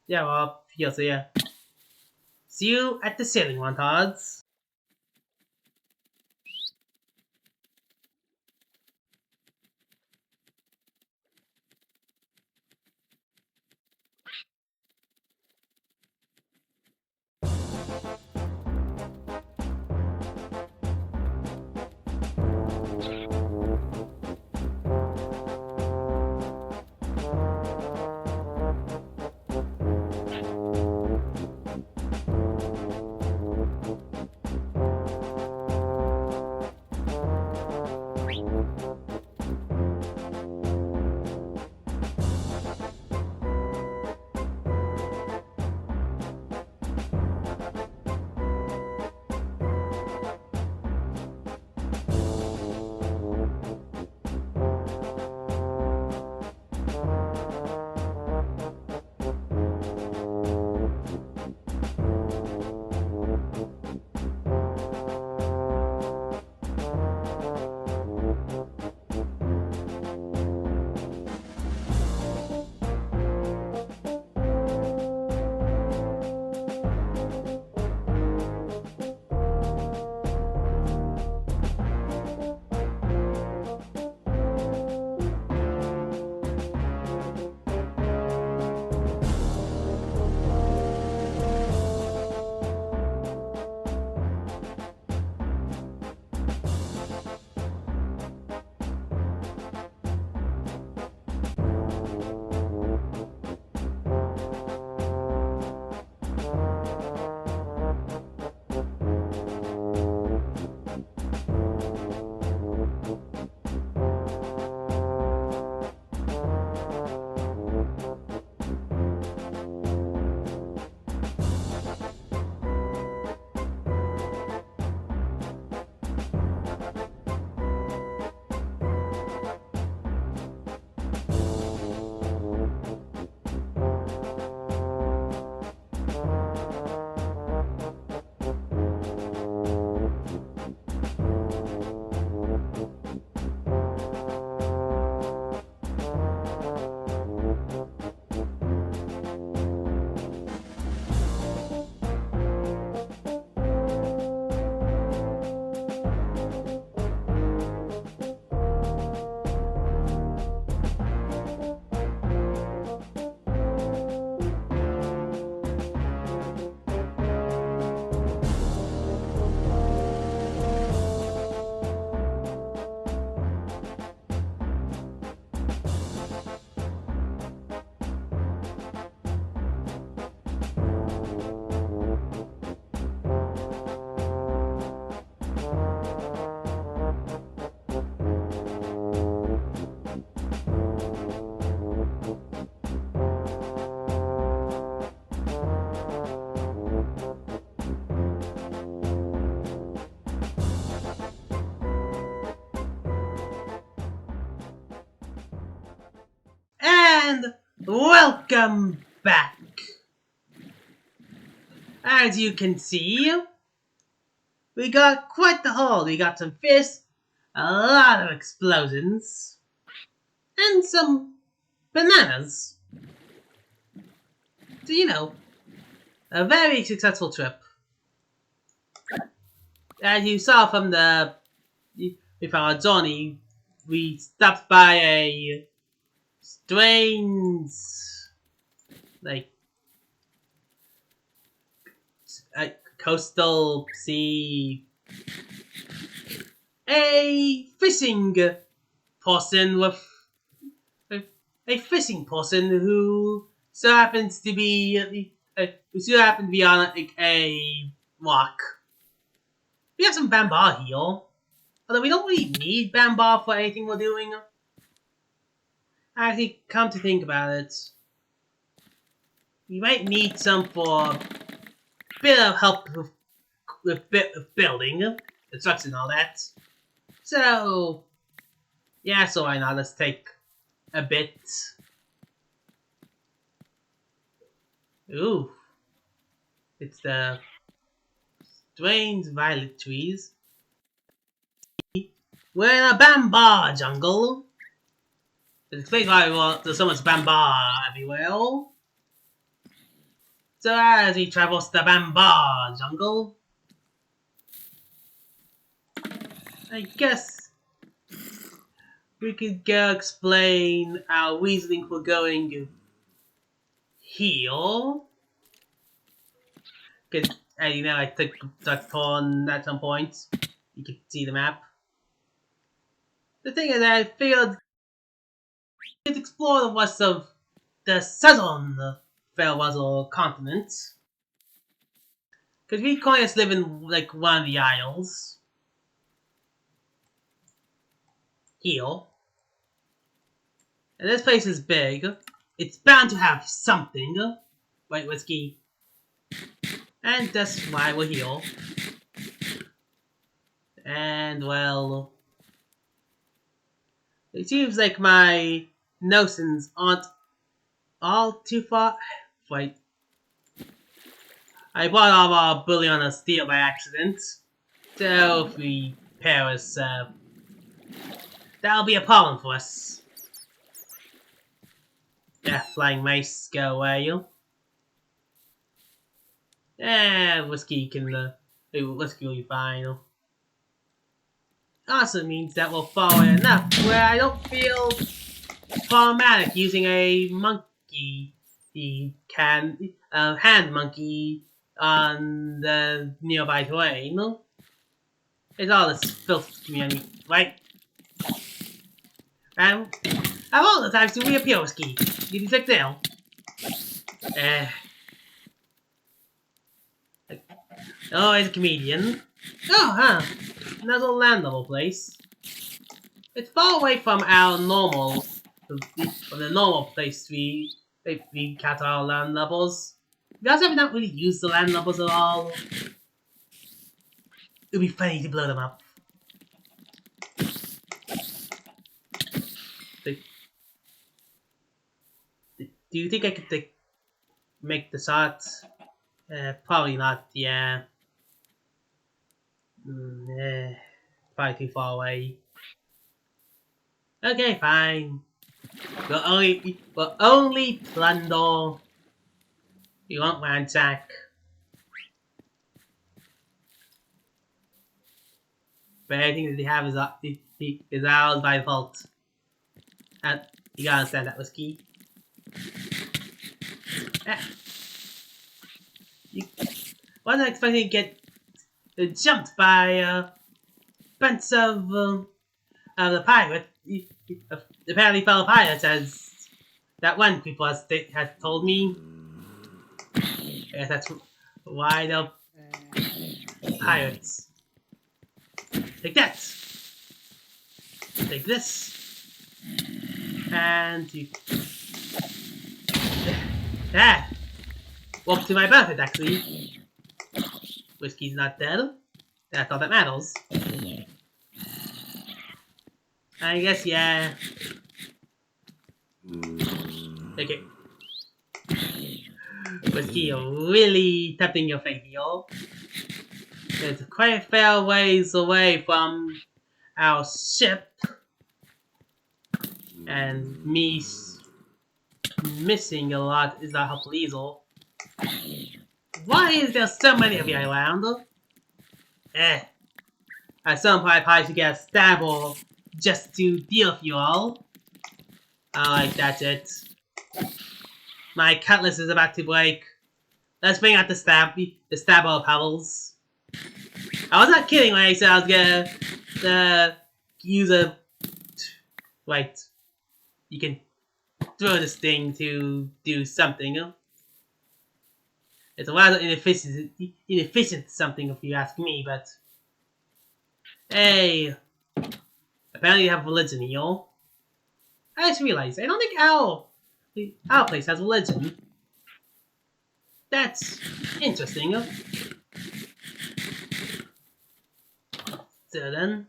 Yeah, well, here's yeah. See you at the sailing montage. And welcome back. As you can see, we got quite the haul. We got some fish, a lot of explosions, and some bananas. So, you know, a very successful trip. As you saw from with our journey, we stopped by a strange, like, a coastal sea, a fishing person with a fishing person who so happens to be on like a rock. We have some bamboo here, although we don't really need bamboo for anything we're doing. Actually, come to think about it, we might need some for a bit of help with bit of building, construction and all that. So, yeah, so why not? Let's take a bit. Ooh. It's the strange violet trees. We're in a bamboo jungle. It explains why there's so much bamboo everywhere. So as we traverse the bamboo jungle, I guess we could go explain our reasoning for going here. Because, you know, I took that on at some point. You can see the map. The thing is, I figured we could explore the rest of the southern Fairweather Continents. Because we kind of live in, like, one of the isles. Here. And this place is big. It's bound to have something. Right, Whiskey? And that's why we're here. And, well, it seems like my notions aren't all too far. Wait. I bought all our bullion of steel by accident. So if we perish, that'll be a problem for us. Yeah, flying mice, go away. Yeah, Whiskey can, Whiskey will be fine. Also means that we'll follow enough where I don't feel problematic using a monkey hand monkey on the nearby terrain. It's all this filth community, right? And of all the times to reappear, Whiskey, did you click there? Oh, he's a comedian. Oh, huh. Another land level place. It's far away from our normal, from the normal place we cut our land levels. You guys have not really used the land levels at all. It'd be funny to blow them up. Do you think I could make the shot? Probably not. Yeah. Probably too far away. Okay, fine. We'll only plunder. We won't ransack. But everything that they have is ours by default. And you gotta understand that, Whiskey. Wasn't expecting to get jumped by a bunch of the pirate. Apparently, fellow pirates, as that one group has told me. Yes, that's why the pirates. Take that. Take this. And you. Ah! Welcome to my birthday, actually. Whiskey's not dead. That's all that matters. I guess, yeah. Okay. Whiskey, you're really tapping your fate here. It's quite a fair ways away from our ship. And me missing a lot is not helpful either. Why is there so many of you around? At some point I probably should get a stabber just to deal with you all. Alright, that's it. My cutlass is about to break. Let's bring out the stabber pebbles. I was not kidding when I said I was gonna use a... Right. You can throw this thing to do something. It's a rather inefficient something if you ask me, but... Hey! Apparently you have religion here. I just realized, I don't think our place has religion. That's interesting. So then...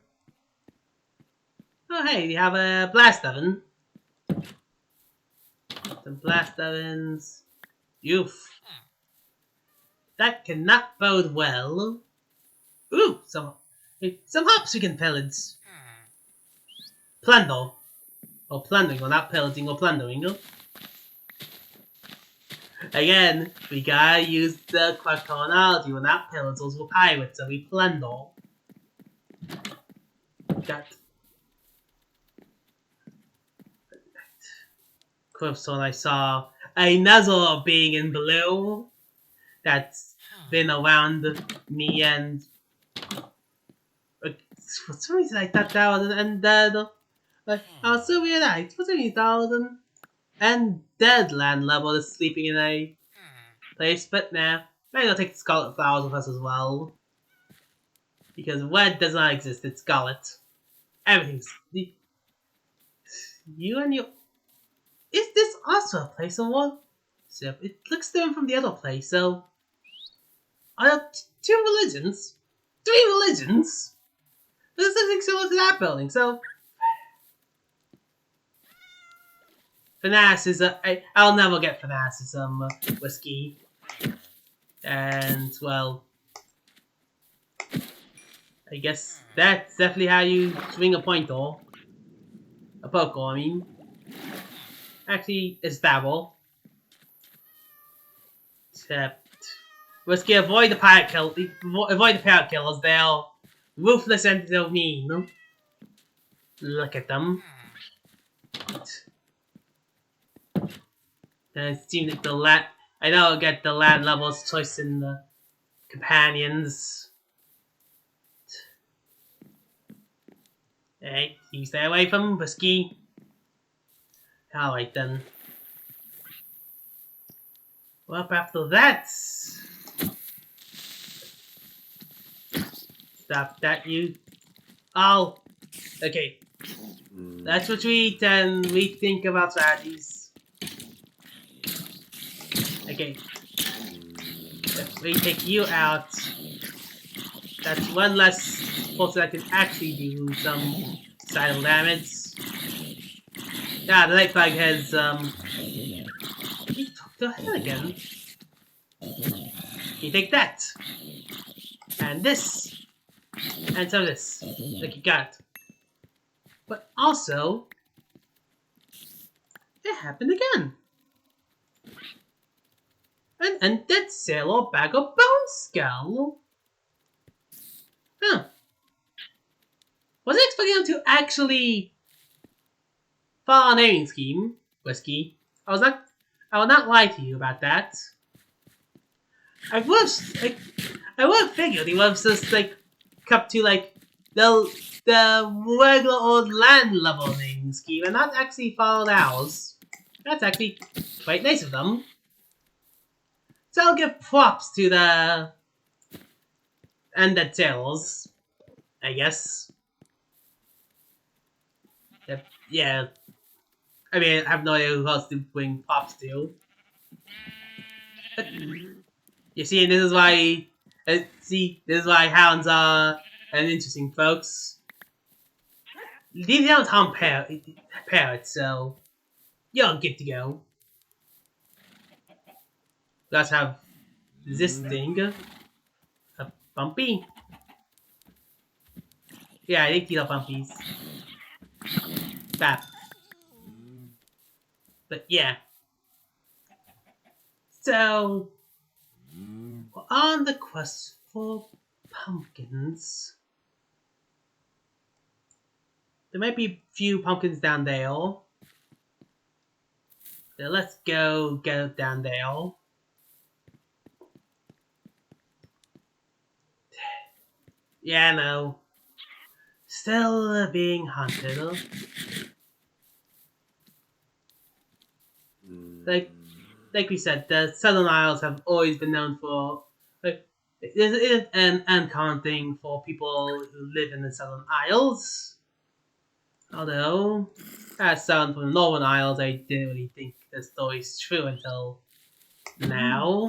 Oh hey, you have a blast oven. Some blast ovens. Oof. That cannot bode well. Ooh, some hops we can pillage. Plunder. Or plundering, or not pillaging, or plundering. Again, we gotta use the correct terminology. We're not pillagers, we're pirates, so we plunder. Got. Corpstone, I saw another being in blue that's been around me, and for some reason I thought that was an undead. I also realized for some reason that was an undead landlubber that's sleeping in a place, but nah, maybe I'll take the Scarlet Flowers with us as well. Because red does not exist, it's Scarlet. Everything's... You and your... Is this also a place or what? So it looks different from the other place, so... Are there two religions? 3 religions? There's something similar to that building, so... Fanaticism... I'll never get fanaticism whiskey. And, well... I guess that's definitely how you swing a pointer. A poker, I mean. Actually, it's dabble. Except... Whiskey, avoid the pirate killers, they're ruthless and they're mean. Look at them. And it seems like I know I'll get the land levels choice in the companions. Hey, you stay away from whiskey. Alright then. Well, after that... Stop that, you... Oh! Okay. Let's retreat and rethink about strategies. Okay. If we take you out, that's one less person that can actually do some silent damage. Yeah, the night flag has, he took the head again. You take that. And this. And some of this. Like you got it. But also, it happened again. An undead sailor bag of bone skull. Huh. Wasn't expecting him to actually follow an aiming scheme, Whiskey. I will not lie to you about that. I would have figured he would have just like come to like the regular old land level naming scheme and not actually followed ours. That's actually quite nice of them. So I'll give props to the undead sailors, I guess. Yeah. I mean, I have no idea who else to bring props to. But, you see, this is why... this is why hounds are interesting, folks. These hounds aren't parrots, so... You're good to go. does have this thing. A bumpy. Yeah, I think these are bumpies. Bad. But yeah. So, we're on the quest for pumpkins. There might be a few pumpkins down there. So let's go get down there. Yeah, no. Still being hunted. Like we said, the Southern Isles have always been known for like it isn't an uncommon thing for people who live in the Southern Isles. Although, as someone from the Northern Isles, I didn't really think the story's true until now.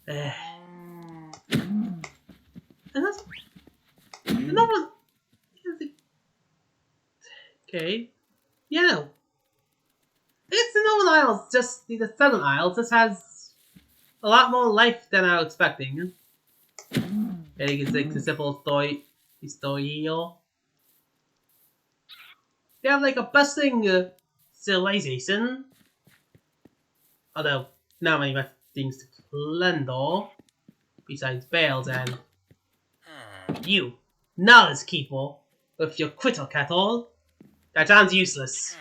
And that's another. Okay, yeah, no. It's the Northern Isles, just the Southern Isles. This has a lot more life than I was expecting. I think it's like the simple story here. They have like a bustling civilization. Although, not many much things to plunder. Besides bales and you, knowledge keeper, with your critter cattle. That sounds useless.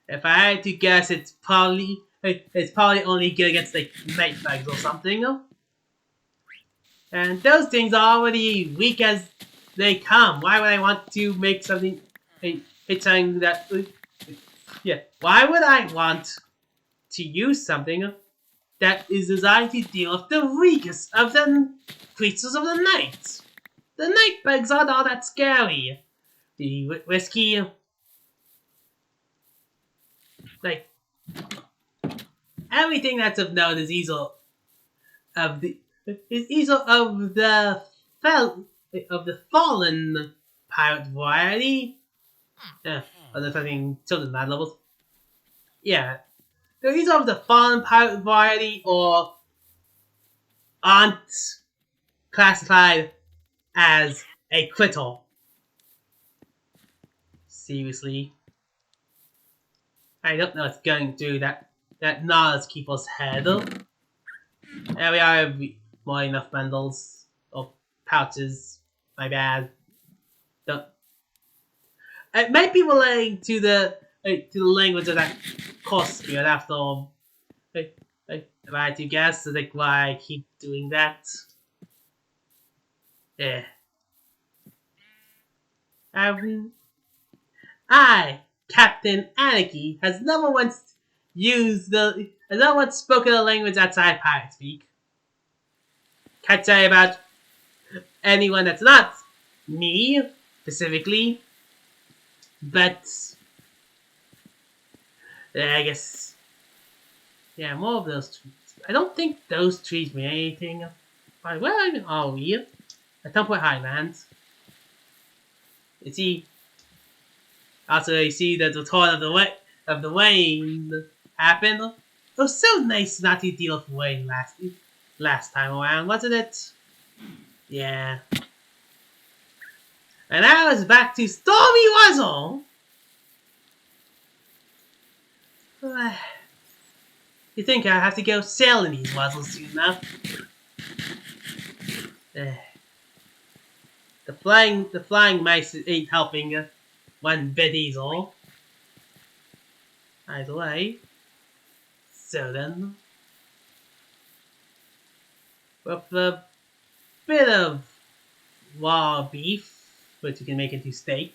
If I had to guess, it's probably only good against like night bugs or something. And those things are already weak as they come. Why would I want to make something something that yeah? Why would I want to use something that is designed to deal with the weakest of the creatures of the night? The night bugs aren't all that scary. The whiskey, like everything that's of note is either of the fallen pirate variety. Or there's something children mad levels. Yeah, they're either of the fallen pirate variety or aren't classified as a critter. Seriously, I don't know what's going through that knowledge keeper's head. There we are, more enough bundles or pouches. My bad. Don't. It might be relating to the language of that course spirit after all. If I had to guess, like why I keep doing that. Yeah. Captain Annaki, has never once spoken a language outside pirate speak. Can't tell you about anyone that's not me, specifically. But I guess yeah, more of those trees. I don't think those trees mean anything. But where are we? At Temple Highlands. You see, also you see the return of the rain happened. It was so nice not to deal with rain last time around, wasn't it? Yeah. And now it's back to stormy weather. You think I have to go sailing these weathers soon enough? The flying mice ain't helping one bit either. Either way. So then, with a bit of raw beef, which you can make into steak.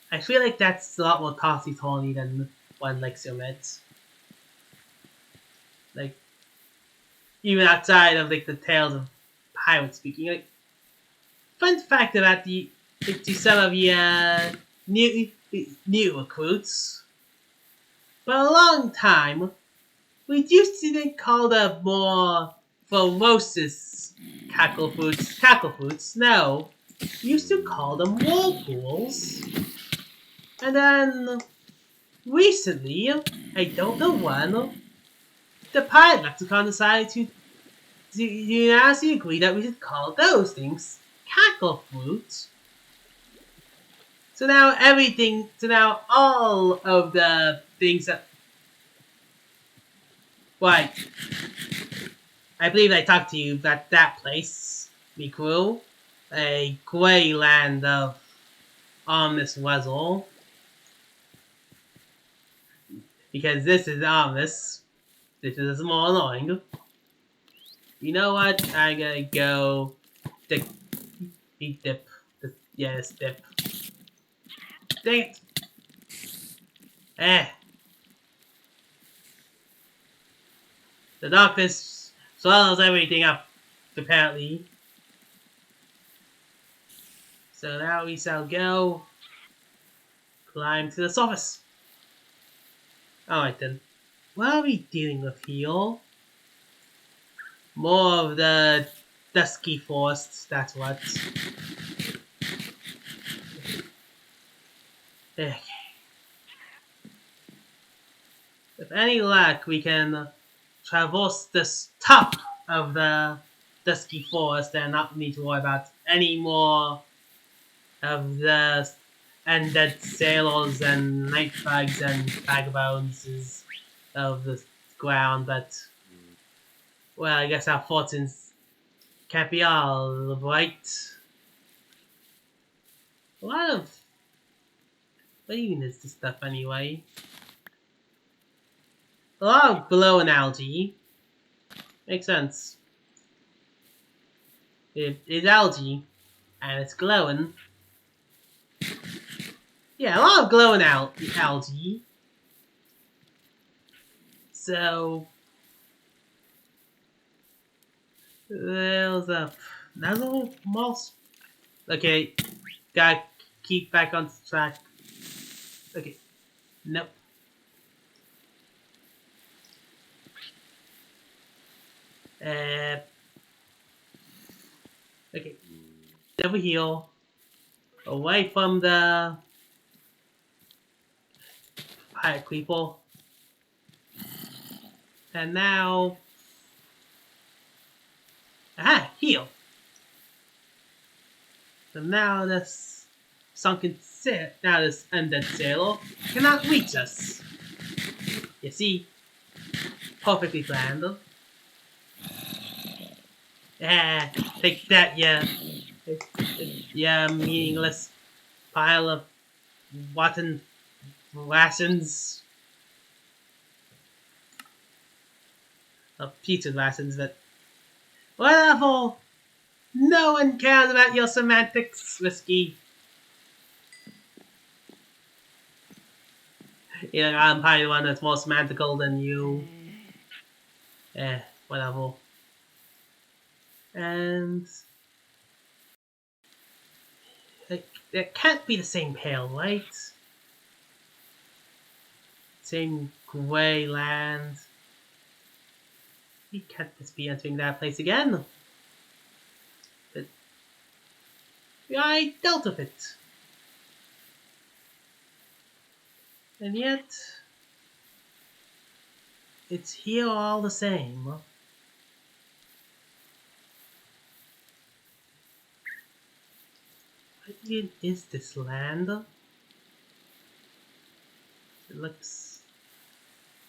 I feel like that's a lot more tossy-turny than one likes to admit. Like, even outside of like the tales of pirates speaking, like, fun fact about to some of the new recruits. For a long time, we used to call the more ferocious cacklefoots. No, we used to call them whirlpools. And then recently, I don't know when, the pirate lexicon decided to unanimously agree that we should call those things cackle fruits. So now all of the things that, right, I believe I talked to you about that place, Mikuru, a grey land of ominous wuzzle, because this is ominous, this is more annoying. You know what, I'm gonna go dip, dip, yes, dip. Dang it! Eh, the darkness swallows everything up, apparently. So now we shall go climb to the surface. Alright then. What are we dealing with here? More of the dusky forests, that's what. Okay. With any luck, we can traverse this top of the dusky forest and not need to worry about any more of the undead sailors and night bugs and vagabonds of the ground, but well, I guess our fortunes can't be all right. A lot of what even is this stuff anyway? A lot of glowing algae. Makes sense. It is algae, and it's glowing. Yeah, a lot of glowing algae. So, what's up? Nuzzle moss. Okay, gotta keep back on track. Okay, nope. Uh, okay, over here, away from the fire creeper, and now, aha, heal. So now this now this undead sailor cannot reach us. You see, perfectly planned. Ah, take that, yeah, meaningless pile of rotten rations. Of pizza rations, but whatever. No one cares about your semantics, Whiskey. Yeah, I'm probably the one that's more semantical than you. Eh, whatever. And it can't be the same pale, right? Same grey land. We can't just be entering that place again. But I dealt with it. And yet, it's here all the same. What even is this land? It looks...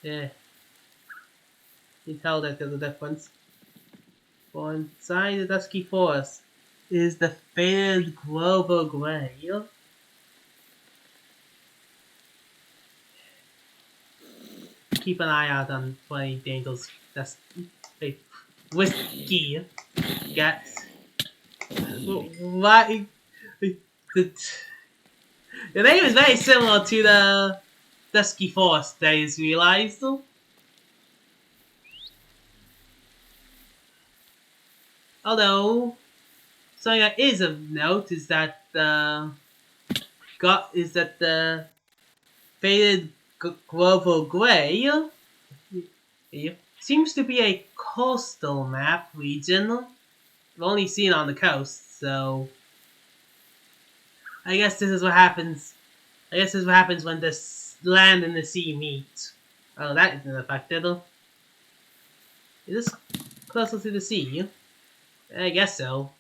yeah. You can tell that there's a difference. For inside the dusky forest is the faded global grey. Keep an eye out on any dangles. That's a whiskey. Get why the name is very similar to the dusky forest. I just realized. Although something that is of note is that the faded global grey seems to be a coastal map region. I've only seen it on the coast, so I guess this is what happens. I guess this is what happens when this land and the sea meet. Oh, that isn't affected. Is this closer to the sea? I guess so.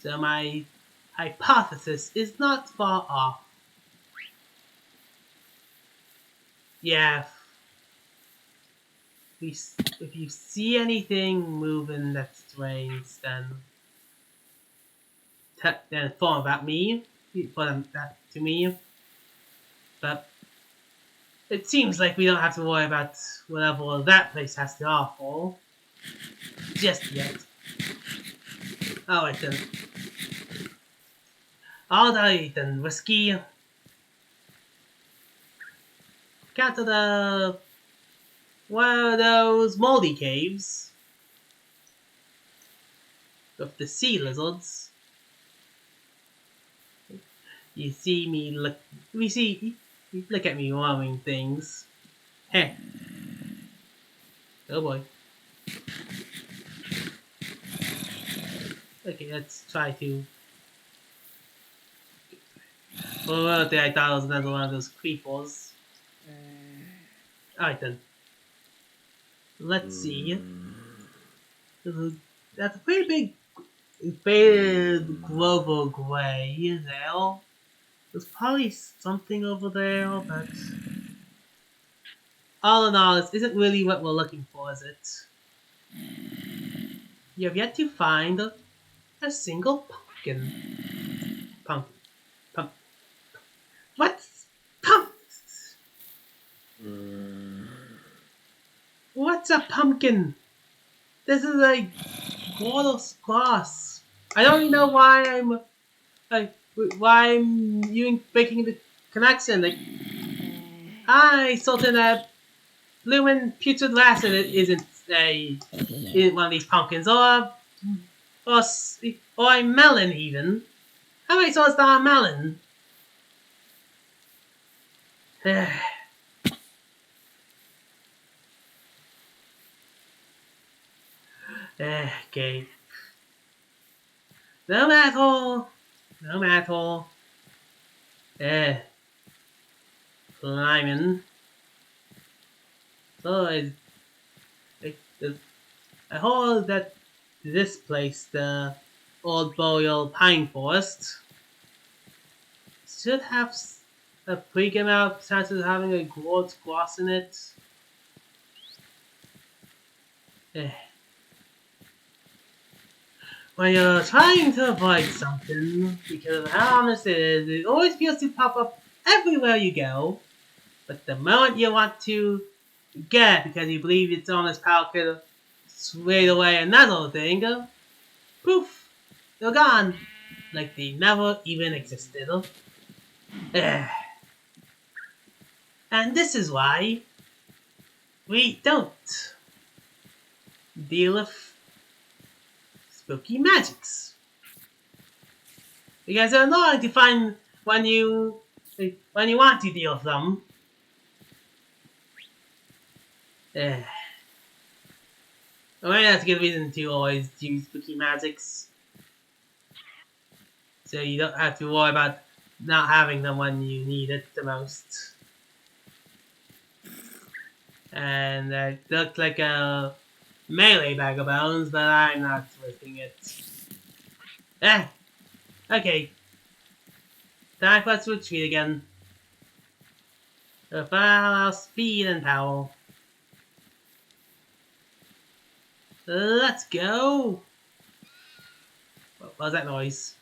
So my hypothesis is not far off. Yeah. If you see anything moving that's strange, then inform about me. Inform that to me. But it seems like we don't have to worry about whatever that place has to offer just yet. Alright then. Alright then, Whiskey. Got to the one of those moldy caves with the sea lizards. You see me look. You look at me warming things. Hey. Oh boy. Okay, let's try to. Oh, I thought it was another one of those creepers. Alright then. Let's see. That's a pretty big faded global gray there. There's probably something over there, but all in all, this isn't really what we're looking for, is it? You have yet to find a single pumpkin. What's What's a pumpkin? This is a water glass. I don't even know why I'm making the connection. Like, I something that blooming putrid acid isn't one of these pumpkins, or a melon even. How many sorts are a melon? Okay. No matter. Climbing. So I heard that this place, the Old Boreal Pine Forest, should have a pretty good amount of chances of having a quartz glass in it. When you're trying to avoid something, because of how honest it is, it always feels to pop up everywhere you go. But the moment you want to get it because you believe its honest power could sway away another thing, poof, they're gone. Like they never even existed. And this is why we don't deal with spooky magics. Because they're annoying to find when you want to deal with them. I mean, that's a good reason to always use spooky magics. So you don't have to worry about not having them when you need it the most. And it looks like a melee bag of bones, but I'm not risking it. Okay. Time for us to retreat again. With our speed and power. Let's go! What was that noise?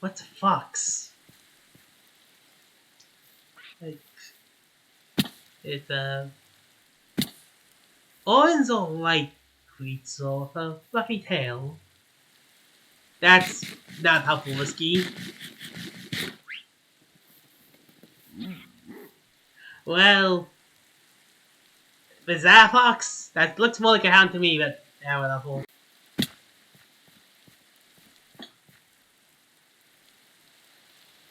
What's a fox? It's orange or white creature with a fluffy tail. That's not helpful, Whiskey. Well, is that a fox? That looks more like a hound to me, but yeah, whatever.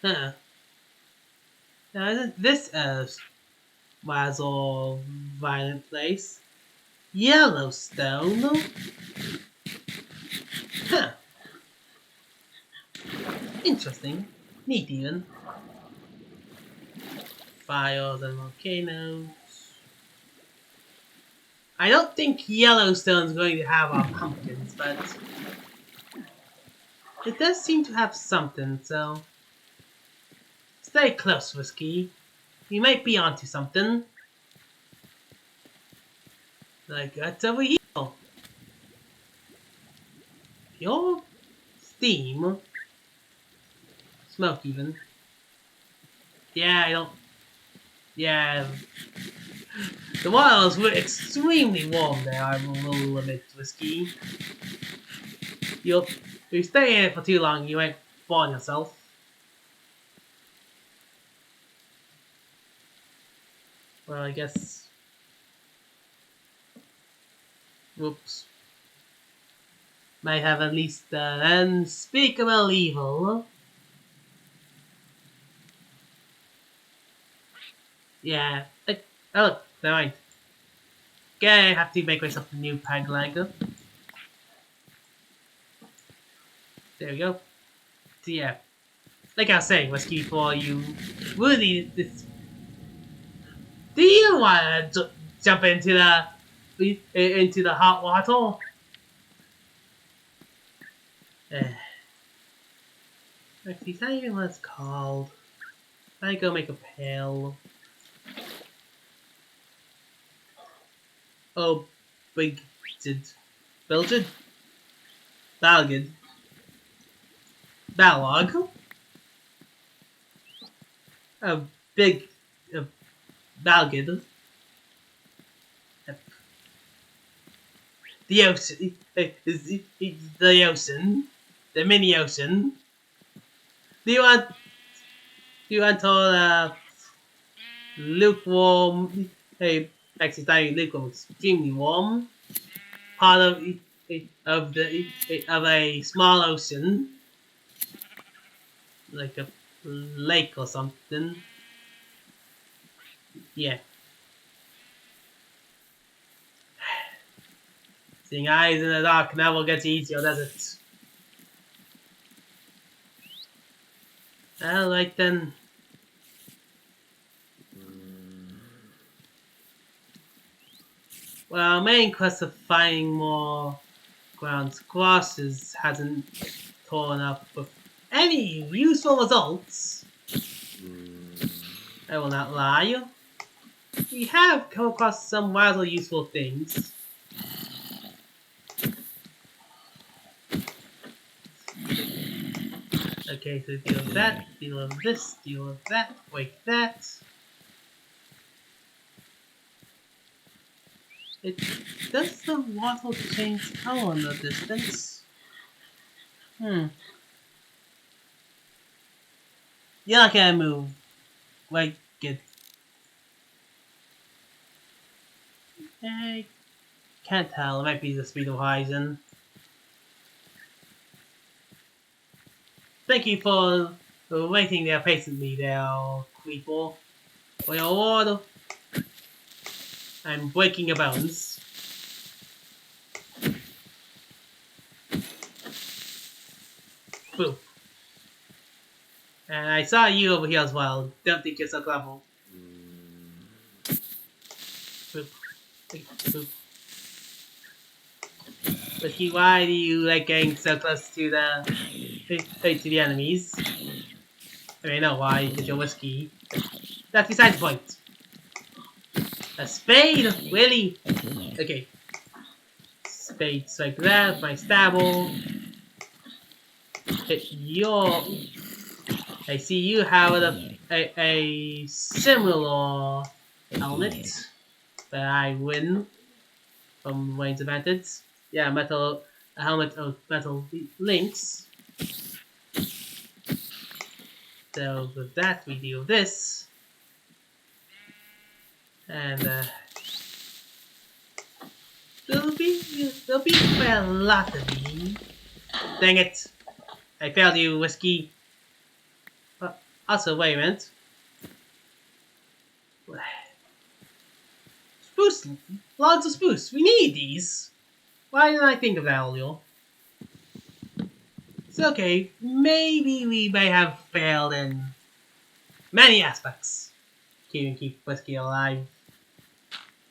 Huh. Now, isn't this a rather violent place? Yellowstone? Huh. Interesting. Neat even. Fires and volcanoes. I don't think Yellowstone's going to have our pumpkins, but it does seem to have something, so stay close, Whiskey. You might be onto something. Like that's over here. Pure steam. Smoke even. Yeah, I don't. Yeah. The waters were extremely warm there, I will admit, Whiskey. If you stay in it for too long, you might burn yourself. Well, I guess. Whoops. Might have at least unspeakable evil. Yeah. Oh, look, never mind. Okay, I have to make myself a new paglaga. There we go. So yeah. Like I was saying, Whiskey, for you really this. Do you want to jump into the hot water? Actually, it's not even what it's called. I go make a pail. Oh, big Belgian? Balgid. Balog. A big Balgid. The ocean. The ocean. The mini ocean. Do you want all lukewarm? Hey, actually, it's not even lukewarm. Extremely warm. Part of a small ocean, like a lake or something. Yeah. Seeing eyes in the dark never gets easier, does it? Alright then. Well, our main quest of finding more ground squashes hasn't torn up with any useful results. I will not lie. We have come across some wildly useful things. Okay, so deal with that, deal with this, deal with that, break that. Does the water change color in the distance? You're not gonna move. Like, get. I can't tell. It might be the speed of horizon. Thank you for waiting there patiently there, creeper. For your order. I'm breaking your bones. Boop. And I saw you over here as well. Don't think you're so clever. Boop. Boop. But why do you like getting so close to the enemies? I mean, I know why, because you're whiskey. That's besides the point. A spade? Really? Okay. Spades like that, my stabble. Hit your... I see you have a similar helmet. But I win from Wayne's advantage. Yeah, a helmet of metal links. So with that, we deal this. And there'll be quite a lot of these. Dang it! I failed you, Whiskey. Also, wait a minute. Spruce! Logs of spruce! We need these! Why didn't I think of that earlier? It's okay. Maybe we may have failed in many aspects. Keep whiskey alive.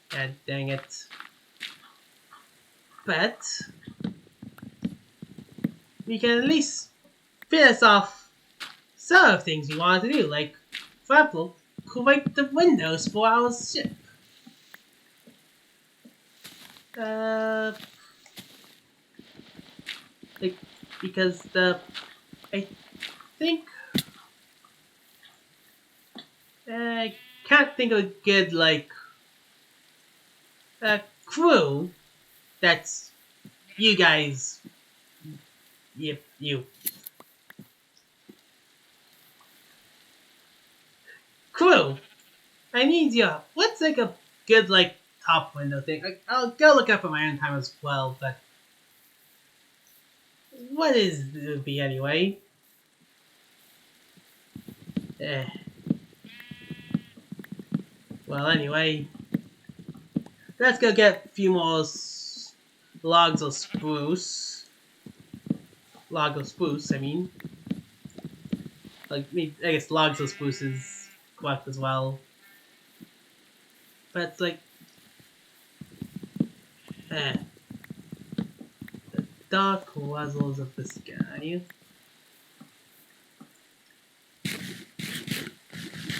God dang it. But we can at least finish off some of the things we wanted to do, like, for example, correct the windows for our ship. Uh, like, because I think, I can't think of a good, like, crew that's you guys, you. Crew, I need you. What's like a good, like, top window thing? I'll go look up at my own time as well, but what is it would be anyway? Eh. Well, anyway, let's go get a few more logs of spruce. Log of spruce, I mean. Like, I guess logs of spruce is correct as well. But it's like, eh. The dark puzzles of the sky.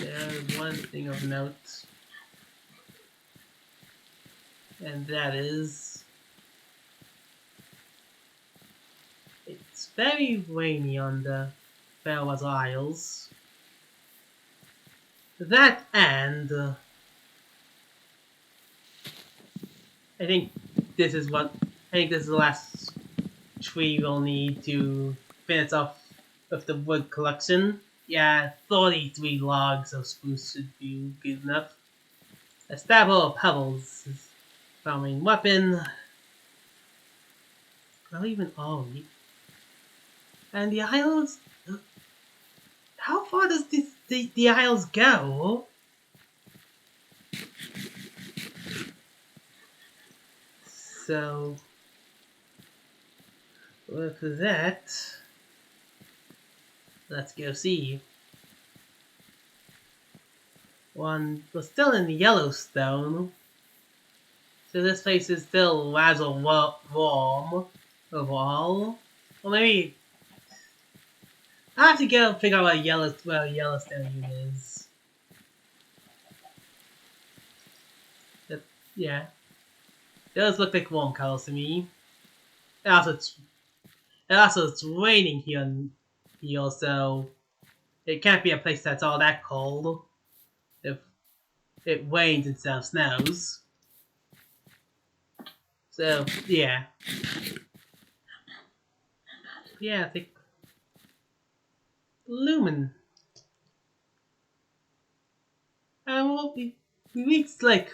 There's one thing of note. And that is, it's very rainy on the Fairweather Isles. That and I think this is the last tree we'll need to finish off with the wood collection. Yeah, 33 logs of spruce should be good enough. A stable of pebbles is our main weapon. Not even all we. And the isles. How far does the isles go? So with that, let's go see. We're still in Yellowstone, so this place is still rather warm overall. Or maybe I have to go figure out where Yellowstone is. But, yeah, those look like warm colors to me. And also it's raining here, so it can't be a place that's all that cold if it rains instead of snows. So yeah, I think Lumen. And we reached like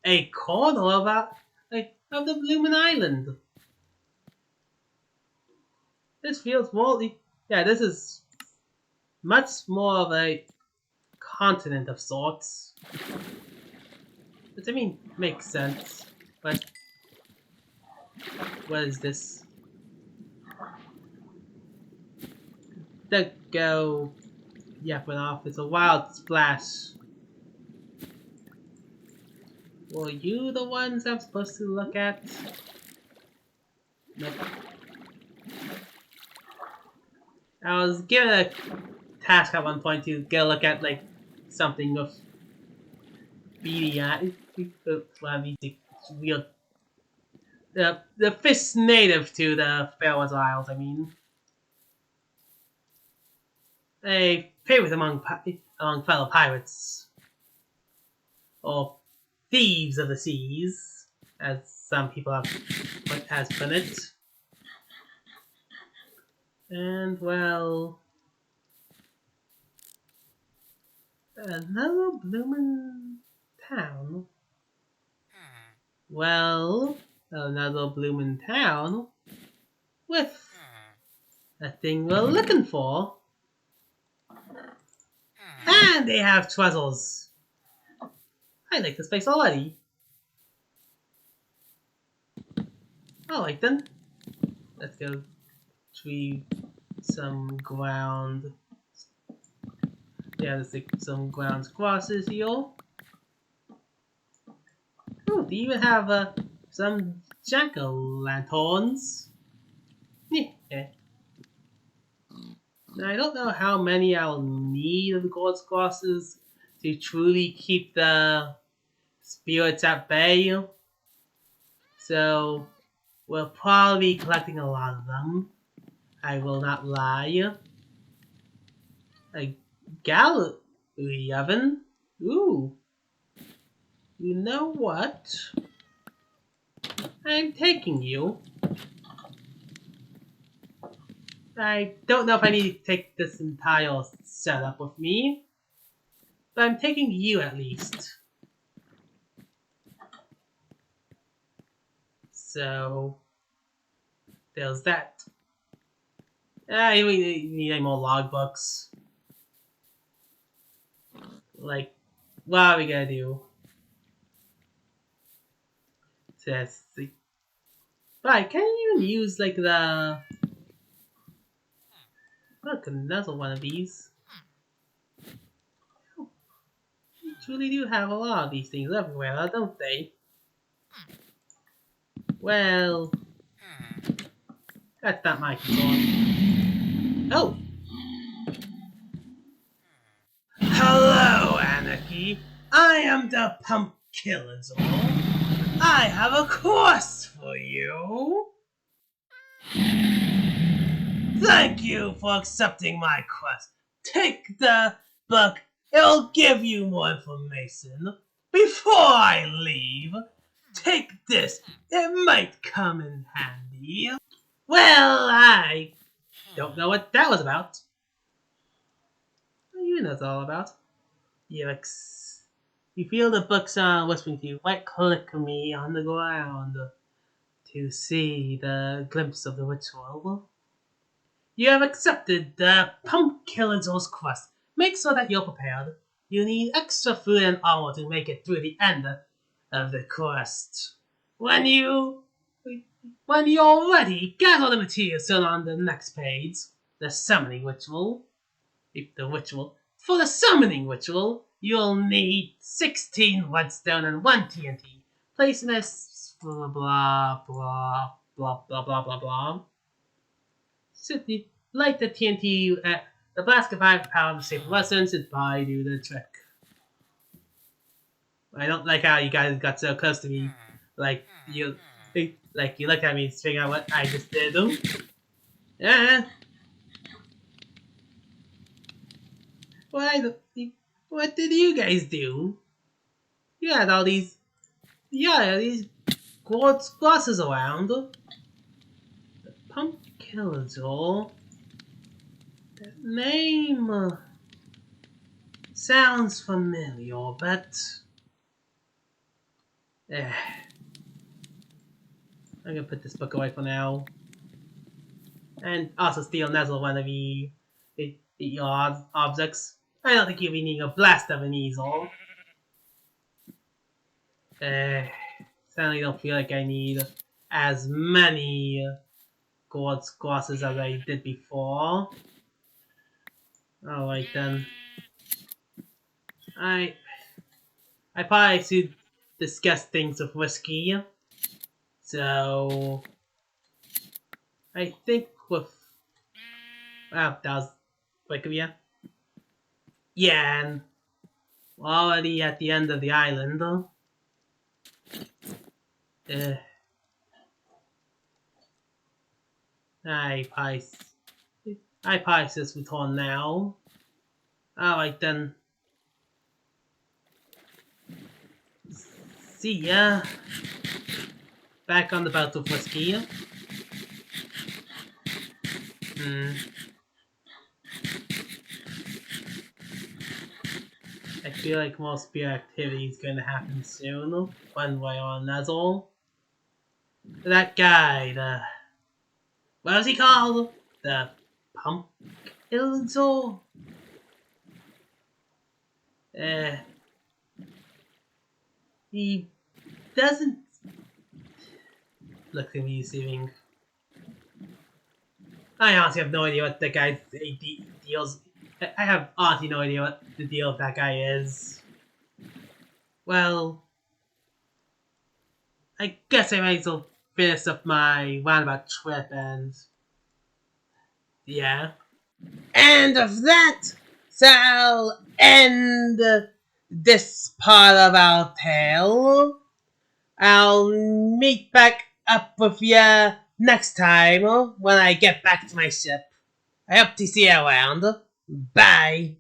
a corner of the Lumen Island. This feels more. Yeah, this is much more of a continent of sorts. Which I mean makes sense. But what is this? Don't go yapping off. It's a wild splash. Were you the ones I'm supposed to look at? Nope. I was given a task at one point to go look at like something with beady eyes. Real the fish native to the Fairweather Isles. I mean, a favorite among fellow pirates or thieves of the seas, as some people has put it. And well, another bloomin' town. Well, another bloomin' town with a thing we're looking for. And they have treasures. I like this place already. I like them. Let's go tree some ground. Yeah, there's like some ground crosses here. Oh, they even have some jack-o'-lanterns. Yeah. Now, I don't know how many I'll need of the gold crosses to truly keep the spirits at bay. So we'll probably be collecting a lot of them. I will not lie. A gallery oven? Ooh. You know what? I'm taking you. I don't know if I need to take this entire setup with me, but I'm taking you at least. So, there's that. I really need any more logbooks. Like, what are we gonna do? Let's see. But can you even use like the... Look, another one of these. You truly do have a lot of these things everywhere, don't they? Well, that's not my concern. Oh! Hello, Annaki! I am the Pumpkiller. I have a quest for you! Thank you for accepting my quest. Take the book, it'll give you more information. Before I leave, take this, it might come in handy. Well, I don't know what that was about. What do you know it's all about? You feel the books whispering to you. Right click me on the ground to see the glimpse of the ritual. You have accepted the Pumpkiller's quest. Make sure that you're prepared. You need extra food and armor to make it through the end of the quest. When you're ready, gather the materials shown on the next page. The summoning ritual. For the summoning ritual, you'll need 16 redstone and 1 TNT. Place in this blah blah blah blah blah blah blah blah. Simply light the TNT at the blast of 5 power to save lessons and probably do the trick. I don't like how you guys got so close to me. You looked at me to figure out what I just did. Yeah. What did you guys do? You had all these quartz glasses around. The Pumpkiller. That name sounds familiar, but I'm gonna put this book away for now. And also steal another one of the objects. I don't think you'll be needing a blast of an easel. Certainly don't feel like I need as many quartz glasses as I did before. Alright then. I probably should discuss things with Whiskey. So I think with that was quick of you. Yeah, and we're already at the end of the island. I probably just return now. Alright then. See ya. Back on the boat with Whiskey. I feel like more spear activity is going to happen soon, one way or another. That guy, what was he called? The Pumpkiller? He doesn't look amusing. I honestly have no idea what the guy's deals. I have honestly no idea what the deal of that guy is. Well, I guess I might as well finish up my roundabout trip and yeah. And of that, so I'll end this part of our tale. I'll meet back up with you next time when I get back to my ship. I hope to see you around. Bye.